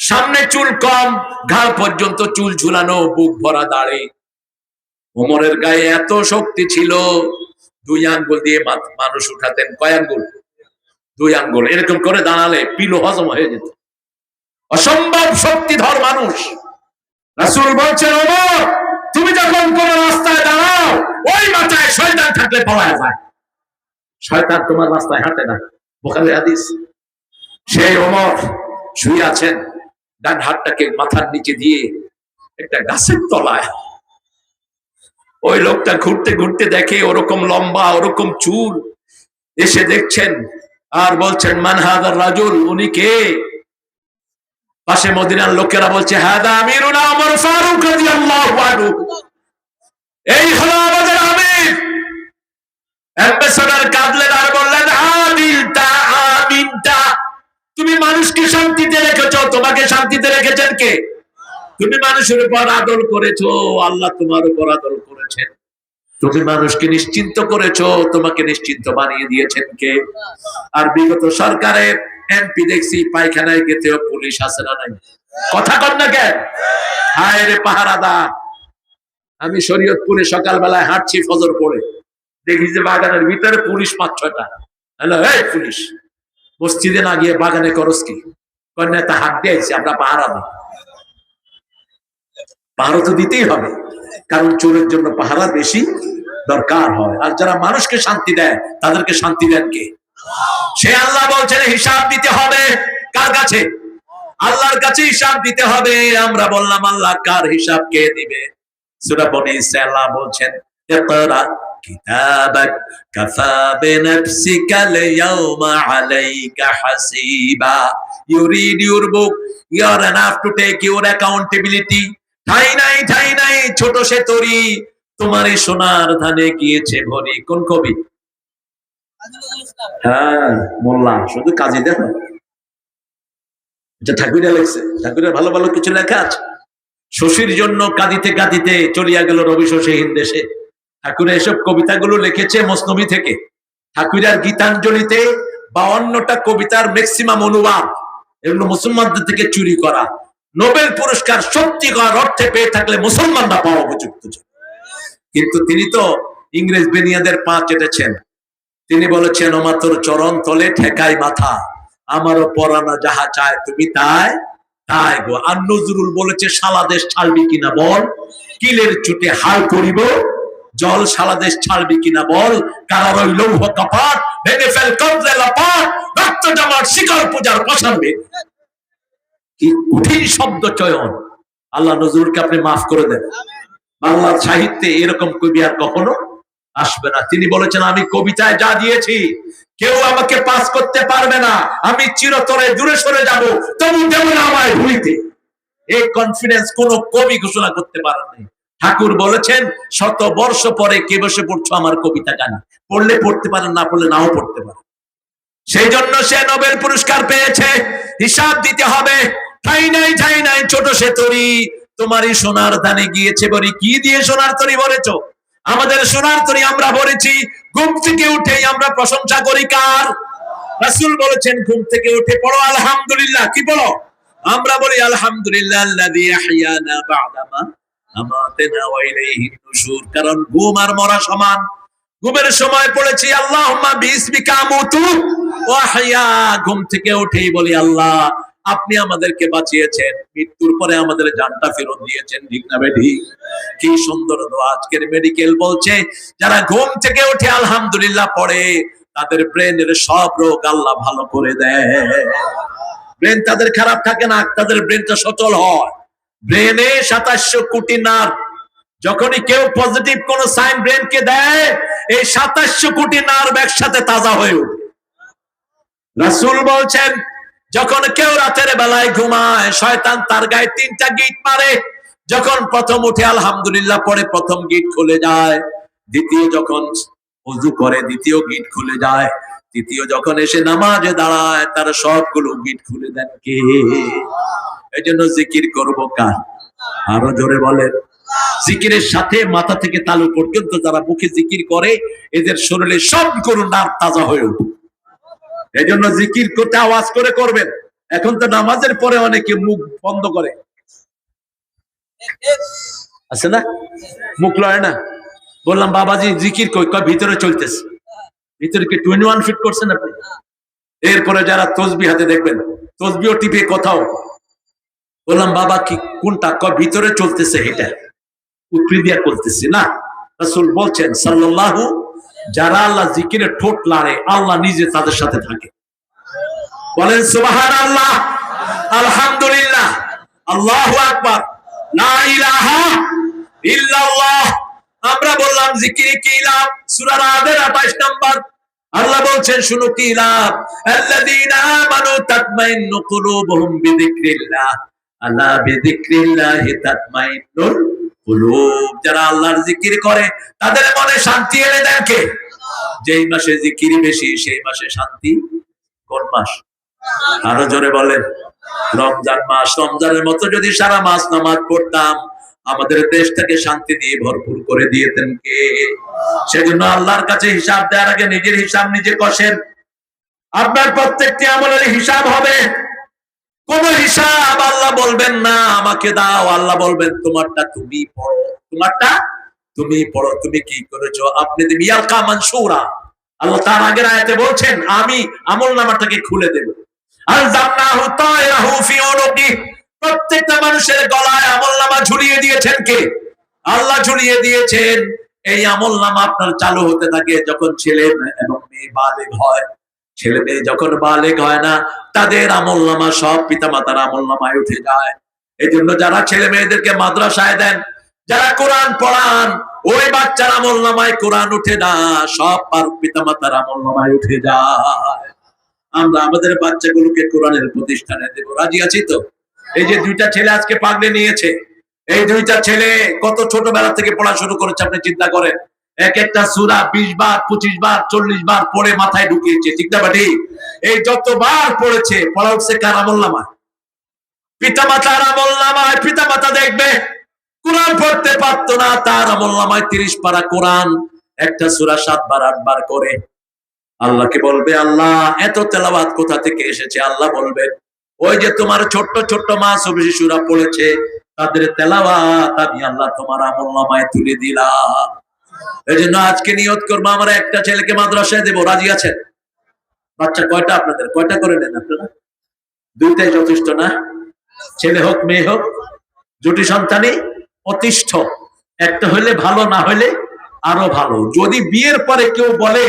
সামনে চুল কম, ঘাড় পর্যন্ত চুল ঝুলানো, বুক ভরা দাড়ি। ওমরের গায়ে এত শক্তি ছিল, 2 আঙ্গুল দিয়ে মানুষ উঠাতেন। কয় আঙ্গুল? 2 আঙ্গুল। এরকম করে দাঁড়ালে পিলো হজম হয়ে যেত। অসম্ভব শক্তিধর মানুষ। রাসূল বলছেন, ওমর তুমি যখন কোন রাস্তায় দাঁড়াও, ওই মাথায় শয়তান থাকলে পাওয়া যায়। শয়তান তোমার রাস্তায় হাঁটে না, বুখারী হাদিস। সেই ওমর শুয়ে আছেন, ডান হাতটাকে মাথার নিচে দিয়ে একটা গাছের তলায়। ওই লোকটা ঘুরতে ঘুরতে দেখে ওরকম লম্বা, ওরকম চুল। এসে দেখছেন আর বলছেন, মান হাদার রাজুল, উনি কে? পাশে মদিনার লোকেরা বলছে, হাদা আমিরুনা ওমর ফারুক রাদিয়াল্লাহু আনহু, এই হলো আমাদের আমির। অ্যাম্বাসেডর কাঁদলেন আর বললেন, আমিনতা আমিনতা, তুমি মানুষকে শান্তিতে রেখেছো, তোমাকে শান্তিতে রেখেছেন কে? তুমি মানুষের উপর আদল করেছো, আল্লাহ তোমার উপর আদল করেছেন। তুমি মানুষকে নিশ্চিন্ত করেছো, তোমাকে নিশ্চিন্ত বানিয়ে দিয়েছেন কে? আর বিগত সরকারের এমপি দেখছি পায়খানায় গেতেও পুলিশ আছে না নাই? কথা কর না কেন? হায় রে পাহারাদার! আমি শরীয়তপুরে সকালবেলায় হাঁটছি ফজর পড়ে, দেখি যে বাগানের ভিতরে পুলিশ ৫-৬টা। হ্যালো, এই পুলিশ, মসজিদে না গিয়ে বাগানে করস কি? কন্যা হাত দিয়েছি, আমরা পাহারা দিই। পাহারা তো দিতেই হবে, কারণ চোরের জন্য পাহারা বেশি দরকার হয়। আর যারা মানুষকে শান্তি দেয় তাদেরকে শান্তি দেন কে? সে আল্লাহ বলছেন হিসাব দিতে হবে। কার কাছে? আল্লাহর কাছে হিসাব দিতে হবে। আমরা বললাম আল্লাহ কার হিসাব কে দিবে? সূরা বনী ইসরাঈল আল্লাহ বলছেন ইকরা কিতাবাক কাফা বিনাফসিকাল ইয়াওমা আলাইকা হাসিবা। You read your book, you are enough to take your accountability. ঠাই নাই ছোট সে তরি, তোমার এই সোনার ধানে গিয়েছে ভরি। কোন কবি? হ্যাঁ, মোল্লা। শুধু কাজী দেখো, এটা ঠাকুরে লেখছে। ঠাকুরের ভালো ভালো কিছু লেখা আছে। শশীর জন্য কাঁদিতে কাঁদিতে চলিয়া গেল রবি শশীহীন দেশে। ঠাকুর এসব কবিতাগুলো লিখেছে মসনবী থেকে। ঠাকুরের গীতাঞ্জলিতে 52টা কবিতার ম্যাক্সিমাম অনুবাদ এগুলো মুসলমানদের থেকে চুরি করা। নোবেল পুরস্কার সত্যিকার অর্থে পেয়ে থাকলে মুসলমানরা পাওয়া উপযুক্ত। কিন্তু তিনি তো ইংরেজ বেনিয়াদের পা চেটেছেন। তিনি বলেছেন ওমা তোর চরণ তলে ঠেকাই মাথা, আমারও পরানা যাহা চায় তুমি তাই তাই গো। আর নজরুল বলেছে শালা দেশ ছাড়বি কিনা বল, কিলের চুটে হাল করিব জল, শালা দেশ ছাড়বি কিনা বল, কারার ওই লৌহ কপাট ভেঙে ফেল কমলে লাপাট, রক্ত জমাট শিকর পূজার বসাবে। কি কঠিন শব্দ চয়ন! আল্লাহ নজরুলকে আপনি মাফ করে দেন। বাংলার সাহিত্যে এরকম কবি আর কখনো আসবে না। তিনি বলেছেন আমি কবিতায় যা দিয়েছি কেউ আমাকে পাস করতে পারবে না, আমি চিরতরে দূরে সরে যাব, তবু দেব না আমায় ভুলিতে। এই কনফিডেন্স কোন কবি ঘোষণা করতে পারেন নাই। ঠাকুর বলেছেন শত বর্ষ পরে কে বসে পড়ছো আমার কবিতা গান, পড়লে পড়তে পারেন, না পড়লে নাও পড়তে পারেন। সেই জন্য সে নোবেল পুরস্কার পেয়েছে। হিসাব দিতে হবে। ঠাই নাই ছোট সে তরি, তোমারই সোনার ধানে গিয়েছে বরি। কি দিয়ে সোনার তরি ভরেছো? আমাদের সোনার তরি আমরা ভরেছি ঘুম থেকে উঠেই আমরা প্রশংসা করি কার? রাসূল বলেছেন ঘুম থেকে উঠে পড়ো আলহামদুলিল্লাহ। কি বলো? আমরা বলি আলহামদুলিল্লাহ আল্লাযী আহইয়ানা বা'দামা আমাতানা ওয়া ইলাইহিন নুশুর। কারণ ঘুম আর মরা সমান। ঘুমের সময় পড়েছি আল্লাহুম্মা বিইসমিকা আমুতু ওয়া আহইয়া। ঘুম থেকে উঠেই বলি আল্লাহ আপনি আমাদেরকে বাঁচিয়েছেন, মৃত্যুর পরে আমাদের জানটা ফেরত দিয়েছেন। ঠিক না বেঠিক? কি সুন্দর দোয়া। আজকের মেডিকেল বলছে যারা ঘুম থেকে উঠে আলহামদুলিল্লাহ পড়ে তাদের ব্রেনের সব রোগ আল্লাহ ভালো করে দেয়। ব্রেন তাদের খারাপ থাকে না, তাদের ব্রেনটা সচল হয়। ব্রেনে 2700 কোটি নার্ভ। যখনই কেউ পজিটিভ কোন সাইন ব্রেনকে দেয়, এই 2700 কোটি নার্ভ একসাথে তাজা হয়ে ওঠে। রাসূল বলছেন যখন কেউ রাতের বেলায় ঘুমায় শয়তান তার গায়ে 3টা গিট মারে। যখন প্রথম উঠে আলহামদুলিল্লাহ পরে প্রথম গিট খুলে যায়, দ্বিতীয় যখন ওযু করে দ্বিতীয় গিট খুলে যায়, তৃতীয় যখন এসে নামাজে দাঁড়ায় তার সবগুলো গিট খুলে দেন কে? এজন্য জিকির করব কার? আরো জোরে বলেন। জিকিরের সাথে মাথা থেকে তালু পর্যন্ত যারা মুখে জিকির করে এদের শরীরে সবগুলো নার্ভ তাজা হয়ে ওঠে। এজন্য জিকির করতে আওয়াজ করে করবেন। এখন তো নামাজের পরে অনেকে মুখ বন্ধ করে, আছে না? মুখ লয় না। বললাম বাবাজি জিকির কই? ভিতরে চলতেছে। ভিতরে কি 21 ফিট করছেন আপনি? এরপরে যারা তসবিহ হাতে দেখবেন তসবিহ টিপে কথাও। বললাম বাবা কি কোনটা? ভিতরে চলতেছে, এটা উৎপরি দিয়া করতেছে না। রাসূল বলছেন সাল্লাল্লাহু, যারা আল্লাহ জিকিরে ঠোঁট লাড়ে আল্লাহ নিজে তাদের সাথে থাকে। বলেন সুবহানাল্লাহ, আলহামদুলিল্লাহ, আল্লাহু আকবার, লা ইলাহা ইল্লাল্লাহ। আমরা বললাম জিকিরে কি লাভ? সূরা রাদের 28 নম্বর আল্লাহ বলছেন শুনো কি লাভ। আল্লাযীনা আমানু তাতমাইন্নু কুলুবুহুম বিযিকরিল্লাহ, আলা বিযিকরিল্লাহি তাতমাইন্নুল কুলুব। যারা আল্লাহর জিকির করে তাদের মনে শান্তি এনে দেন কে? যেই মাসে জিকির বেশি সেই মাসে শান্তি। কোন মাস? আরো জোরে বলেন। রমজান মাস। রমজানের মতো যদি সারা মাস নামাজ পড়তাম আমাদের দেশটাকে শান্তি দিয়ে ভরপুর করে দিয়েছেন কে? সেজন্য আল্লাহর কাছে হিসাব দেওয়ার আগে নিজের হিসাব নিজে কষেন। আপনার প্রত্যেকটি আমলের হিসাব হবে। কোন হিসাব আল্লাহ বলবেন না আমাকে দাও, আল্লাহ বলবেন তোমারটা তুমি পড়ো, তোমারটা তুমি পড়ো, তুমি কি করেছো। আপনি দিবিয়াল কামান সূরা, আল্লাহ তার আগের আয়াতে বলছেন আমি আমলনামাটাকে খুলে দেব। আলজামনাহু তায়রাহু ফি উনুকি, প্রত্যেকটা মানুষের গলায় আমলনামা ঝুলিয়ে দিয়েছেন কে? আল্লাহ ঝুলিয়ে দিয়েছেন। এই আমলনামা আপনার চালু হতে থাকে যখন ছেলে এবং মেয়ে বালেগ হয়। ছেলে মেয়ে যখন বালেগ হয় না, তাদের আমলনামা সব পিতামাতার আমলনামায় উঠে যায়। এই জন্য যারা ছেলে মেয়েদেরকে মাদ্রাসায় দেন, যারা কোরআন পড়ান, ওই বাচ্চার আমলনামায় কোরআন উঠে না, সব পিতামাতার আমলনামায় উঠে যায়। আমরা আমাদের বাচ্চাগুলোকে কোরআনের প্রতিষ্ঠানে দেব, রাজি আছি তো? এই যে দুইটা ছেলে আজকে পাগড়ি নিয়েছে, এই দুইটা ছেলে কত ছোটবেলা থেকে পড়া শুরু করেছে আপনি চিন্তা করেন। এক একটা সূরা 20 বার 25 বার 40 বার পড়ে মাথায় ঢুকিয়েছে, ঠিক না বাটি? এই যতবার পড়েছে, পড়া উঠছে কার আমলনামায়? পিতামাতার আমলনামায়। পিতামাতা দেখবে কোরআন পড়তে পারতো না, তার আমলনামায় 30 পারা কোরআন, একটা সূরা 7 বার 8 বার করে। আল্লাহকে বলবে আল্লাহ এত তেলাওয়াত কোথা থেকে এসেছে? আল্লাহ বলবেন ওই যে তোমার ছোট্ট ছোট্ট মাসুম শিশুরা পড়েছে, তাদের তেলাওয়াত আমি আল্লাহ তোমার আমলনামায় তুলে দিলাম। এই জন্য আজকে নিয়ত করবো আমরা একটা ছেলেকে মাদ্রাসায় দেবো, রাজি আছেন? বাচ্চা কয়টা আপনাদের? কয়টা করে নেন আপনারা? দুইটাই যথেষ্ট না? ছেলে হোক মেয়ে হোক, জুটি সন্তানই অতিষ্ঠ। একটা হইলে ভালো, না হইলে আরো ভালো। যদি বিয়ের পরে কেউ বলে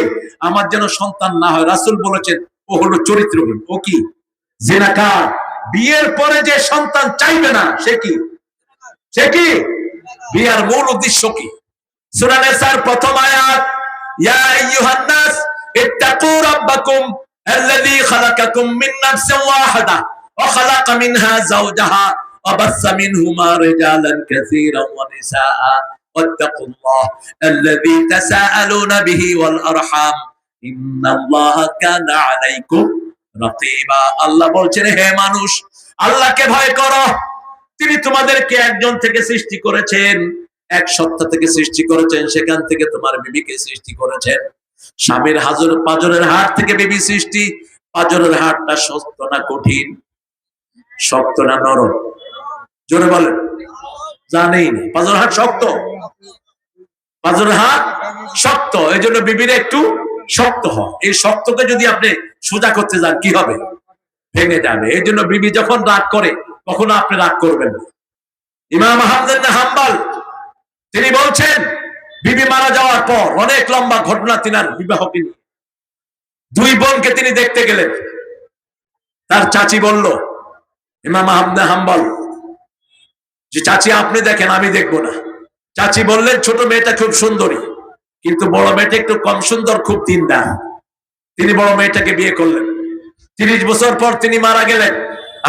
আমার যেন সন্তান না হয়, রাসূল বলেছেন ও হলো চরিত্রহীন। ও কি? জিনাকার। বিয়ের পরে যে সন্তান চাইবে না সে কি? সে কি? বিয়ের মূল উদ্দেশ্য কি? সূরা নিসার প্রথম আয়াত, ইয়া আইয়ুহান নাস ইত্তাকু রাব্বাকুম আল্লাযী খালাকাকুম মিন নাফসিন ওয়াহিদা ওয়া খালাকা মিনহা যাওজাহা ওয়া বাসসা মিনহুমা রিজালান কাসীরান ওয়া নিসাআ ওয়াত্তাকুল্লাহ আল্লাযী তাসাআলুনা বিহি ওয়াল আরহাম ইন্নাল্লাহা কানা আলাইকুম রাকিবা। আল্লাহ বলছেন হে মানুষ, আল্লাহকে ভয় করো। তিনি তোমাদেরকে একজন থেকে সৃষ্টি করেছেন, এক সত্তা থেকে সৃষ্টি করেছেন, সেখান থেকে তোমার বিবিকে সৃষ্টি করেছেন। স্বামীর পাঁজরের হাড় থেকে বিবি সৃষ্টি। পাঁজরের হাড়টা শক্ত না কঠিন? শক্ত না নরম? জোরে বলেন। জানেই না পাঁজরের হাড় শক্ত? পাঁজরের হাড় শক্ত, এই জন্য বিবির একটু শক্ত হয়। এই শক্তকে যদি আপনি সোজা করতে যান কি হবে? ভেঙে যাবে। এই জন্য বিবি যখন রাগ করে কখনো আপনি রাগ করবেন না। ইমাম আহমদ ইবনে হাম্বল তিনি বলছেন বিবি মারা যাওয়ার পর অনেক লম্বা ঘটনা তিনার বিবাহকে নিয়ে। দুই বোনকে তিনি দেখতে গেলেন। তার চাচি বলল ইমাম আহমদ ইবনে হাম্বল যে চাচি আপনি দেখেন, আমি দেখবো না। চাচি বললেন ছোট মেয়েটা খুব সুন্দরী, কিন্তু বড় মেয়েটা একটু কম সুন্দর, খুব দিনদার। তিনি বড় মেয়েটাকে বিয়ে করলেন। 30 বছর পর তিনি মারা গেলেন।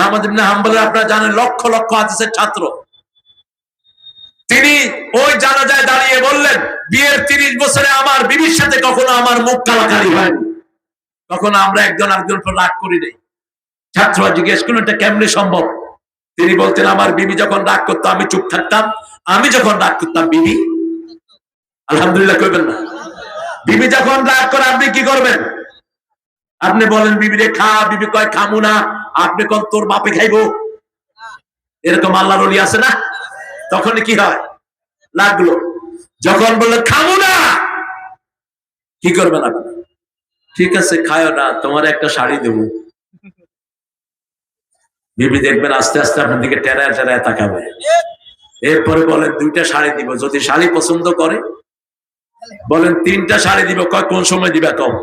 আহমদ ইবনে হাম্বলের আপনারা জানেন লক্ষ লক্ষ হাদিসের ছাত্র। তিনি ওই জানাজায় দাঁড়িয়ে বললেন বিয়ের 30 বছরে আমার বিবির সাথে কখনো আমার মুখ কালাকালি হয়নি, কখনো আমরা একজন আরেকজন পর রাগ করি নাই। ছাত্ররা জিজ্ঞেস করলেন এটা কেমনে সম্ভব? তিনি বলতেন আমার বিবি যখন রাগ করতো আমি চুপ থাকতাম, আমি যখন রাগ করতাম বিবি আলহামদুলিল্লাহ কইবেন না? বিবি যখন রাগ করে আপনি কি করবেন? আপনি বলেন বিবি রে খা, বিবি কয় খামু না, আপনি কোন তোর বাপে খাইবো। এরকম আল্লাহর ওলি আছে না? তখন কি হয়? লাগলো। যখন বললো খামু না, কি করবেন আপনি? ঠিক আছে খায়ও না, তোমার একটা শাড়ি দেবো। বিবি দেখবেন আস্তে আস্তে আপনার দিকে টেরায় টেরায় তাকাবে। এরপরে বলেন 2টা শাড়ি দিব, যদি শাড়ি পছন্দ করে বলেন 3টা শাড়ি দিব, কয় কোন সময় দিবা কম।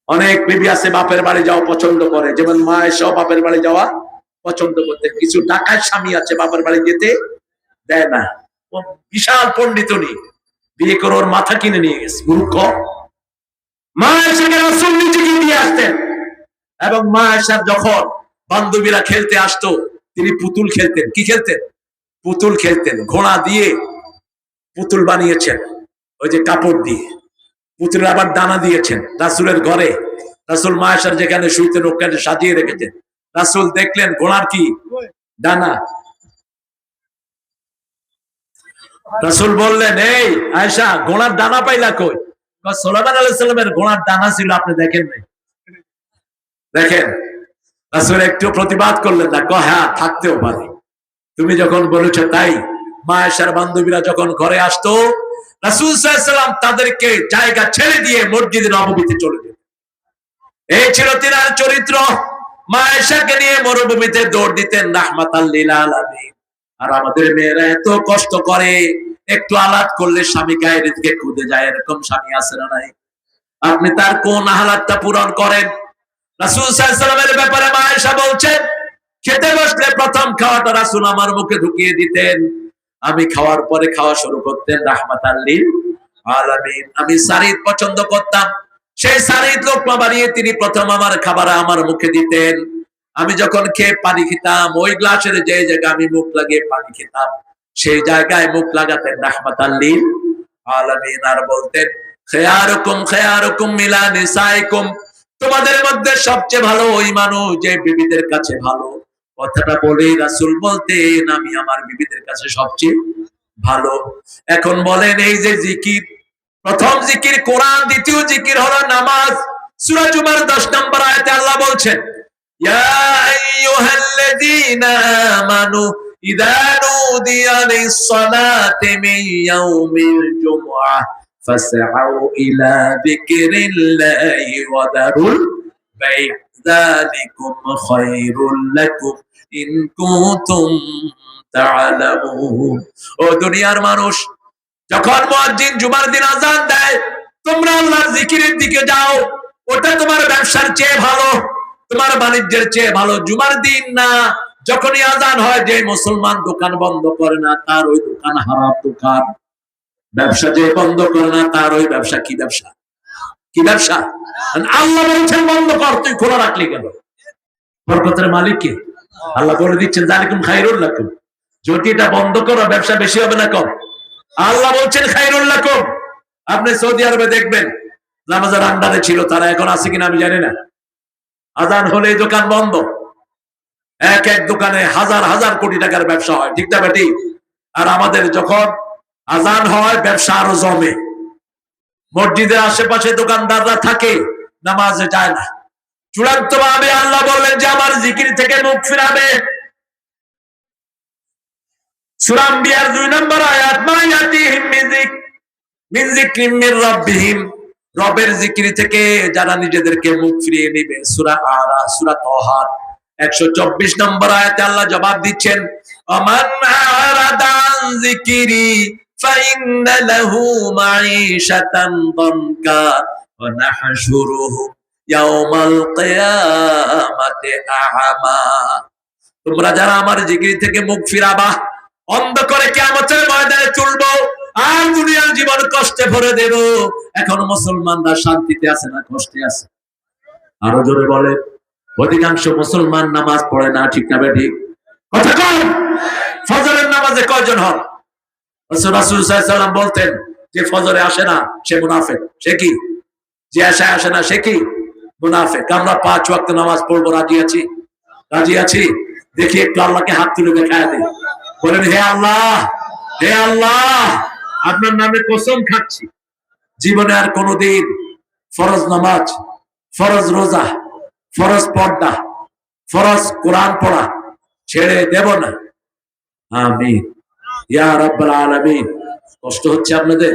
অনেক বিবি আছে বাপের বাড়ি যাওয়া পছন্দ করে, যেমন মা এসব বাপের বাড়ি যাওয়া পছন্দ করতে। কিছু ডাকাত স্বামী আছে বাপের বাড়ি যেতে দেয় না। বিশাল পণ্ডিতনি, বিয়ে করে ওর মাথা কিনে নিয়ে গেছে। মূর্খ। মা এসে রাসূল নিজে দিয়ে আসতেন, এবং মা এসার যখন বান্ধবীরা খেলতে আসতো তিনি পুতুল খেলতেন। কি খেলতেন? পুতুল খেলতেন। ঘোড়া দিয়ে পুতুল বানিয়েছেন, ওই যে কাপড় দিয়ে। পুতুলের আবার ডানা দিয়েছেন রাসূলের ঘরে। রাসূল মা এসার যেখানে শুইতেন ওখানে সাজিয়ে রেখেছেন। রাসূল দেখলেন ঘোড়ার কি ডানা, রাসূল বললেন, এই আয়েশা, ঘোড়ার ডানা পাইলা কই? সুলাইমান আলাইহিস সালামের ঘোড়ার ডানা ছিল, আপনি দেখেন নাই? দেখেন, রাসূল একটু প্রতিবাদ করলেন না, হ্যাঁ থাকতেও পারে, তুমি যখন বলেছো তাই। মা আয়েশার বান্ধবীরা যখন ঘরে আসতো, রাসূল সাল্লাল্লাহু আলাইহি ওয়াসাল্লাম তাদেরকে জায়গা ছেড়ে দিয়ে মসজিদে নববীতে চলে যেতেন। এই ছিল তিনার চরিত্র। মা আয়েশাকে নিয়ে মরুভূমিতে দৌড় দিতেন রাহমাতাল লিল আলামিন। আর আমাদের মেয়েরা এত কষ্ট করে, একটু আলাদ করলে স্বামী গায়ের দিকে খুদে যায়, এরকম স্বামী আছে না নাই? আপনি তার কোন হালাতটা পূরণ করেন? রাসূল সাল্লাল্লাহু আলাইহি ওয়াসাল্লামের ব্যাপারে মা আয়েশা বলছেন, খেতে বসলে প্রথম খাওয়াটা রাসূল আমার মুখে ঢুকিয়ে দিতেন। আমি খাওয়ার পরে খাওয়া শুরু করতেন রাহমাতাল লিল আলামিন। আমি সারিদ পছন্দ করতাম, সেই সারিদ লোকমা বানিয়ে তিনি প্রথম আমার খাবার আমার মুখে দিতেন। আমি যখন খেয়ে পানি খেতাম, ওই গ্লাসের যে জায়গায় আমি মুখ লাগিয়ে পানি খেতাম, সেই জায়গায় মুখ লাগাতেন রাহমাতাল লিল আলামিন। আর বলতেন, খেয়ারুকুম খেয়ারুকুম মিলা নিসাইকুম, তোমাদের মধ্যে সবচেয়ে ভালো ওই মানুষ যে বিবিদের কাছে ভালো। কথাটা বলে রাসূল বলতেন, আমি আমার বিবিদের কাছে সবচেয়ে ভালো। এখন বলেন, এই যে জিকির, প্রথম জিকির কোরআন, দ্বিতীয় জিকির হলো নামাজ। সূরা জুমার 10 নম্বর আয়াতে আল্লাহ বলছেন, ইয়া আইয়ুহাল্লাযীনা আমানু ইযা নুদিয়া লিস-সালাতি মিন ইয়াউমিল জুমআহ ফাসআউ ইলা যিকরিল্লাহি ওয়া দারুল বাই' যালিকুম খায়রুল লাকুম ইন কুনতুম তা'লামুন। ও দুনিয়ার মানুষ, যখন মুয়াজ্জিন জুমার দিন আযান দেয়, তোমরা আল্লাহর জিকিরের দিকে যাও। ওটা তোমার ব্যবসার চেয়ে ভালো, তোমার বাণিজ্যের চেয়ে ভালো। জুমার দিন না, যখনই আযান হয়, যে মুসলমান দোকান বন্ধ করে না, তার ওই দোকান হারাম দোকান। ব্যবসা যে বন্ধ করে না, তার ওই ব্যবসা কি ব্যবসা? কি ব্যবসা? আল্লাহ বলছেন বন্ধ কর, তুই খোলা রাখলি কেন? বরকতের মালিক কে? আল্লাহ বলে দিচ্ছেন, যালিকুম খায়রুল লাকুম, যদি এটা বন্ধ করো ব্যবসা বেশি হবে না কম? আল্লাহ বলছেন খায়রুল লাকুম। আপনি সৌদি আরবে দেখবেন, নামাজের আন্ডারে ছিল, তারা এখন আছে কিনা আমি জানি না, আযান হলে দোকান বন্ধ। এক এক দোকানে হাজার হাজার কোটি টাকার ব্যবসা হয়, ঠিক না বেটি? আর আমাদের যখন আযান হয়, ব্যবসা আরো জমে। মসজিদের আশেপাশে দোকানদাররা থাকে, নামাজে যায় না। চূড়ান্ত ভাবে আল্লাহ বললেন যে আমার জিকির থেকে মুখ ফিরাবে। সূরা আম্বিয়ার 2 নম্বর আয়াত, মা ইয়াতিহিম মিন যিকরিম মির রাব্বিহিম, রবের জিকির থেকে যারা নিজেদেরকে মুখ ফিরিয়ে নেবে। সূরা আরা, সূরা তাহা 124 নম্বর আয়াতে আল্লাহ জবাব দিচ্ছেন, আমান আরাদা আন যিকরি ফাইন্না লাহু মাঈশাতান দানকা ওয়া নাহশুরুহু ইয়াওমাল কিয়ামাতি আ'মা। তোমরা যারা আমার জিকির থেকে মুখ ফিরাবা, অন্ধ করে কিয়ামতের ময়দানে তুলবো, আর দুনিয়ার জীবন কষ্টে ভরে দেব। এখন মুসলমানরা শান্তিতে আছে না কষ্টে আছে? আরো জোরে বলে। অধিকাংশ মুসলমান নামাজ পড়ে না, ঠিক না বেঠিক? কথা কম। ফজরের নামাজে কয়জন হন? রাসূল সাল্লাল্লাহু আলাইহি ওয়াসাল্লাম বলতেন, যে ফজরে আসে না সে মুনাফিক। সে কি? যে আশায় আসে না সে কি? মুনাফিক। আমরা 5 ওয়াক্ত নামাজ পড়বো, রাজি আছি? রাজি আছি? দেখি একটু আল্লাহকে হাত তুলে দেখায় দিই। বলেন, হে আল্লাহ, হে আল্লাহ, আপনার নামে কসম খাচ্ছি, জীবনে আর কোনোদিন ফরজ নামাজ, ফরজ রোজা, ফরজ পর্দা, ফরজ কোরআন পড়া ছেড়ে দেব না। আমিন ইয়া রাব্বাল আলামিন। কষ্ট হচ্ছে আপনাদের?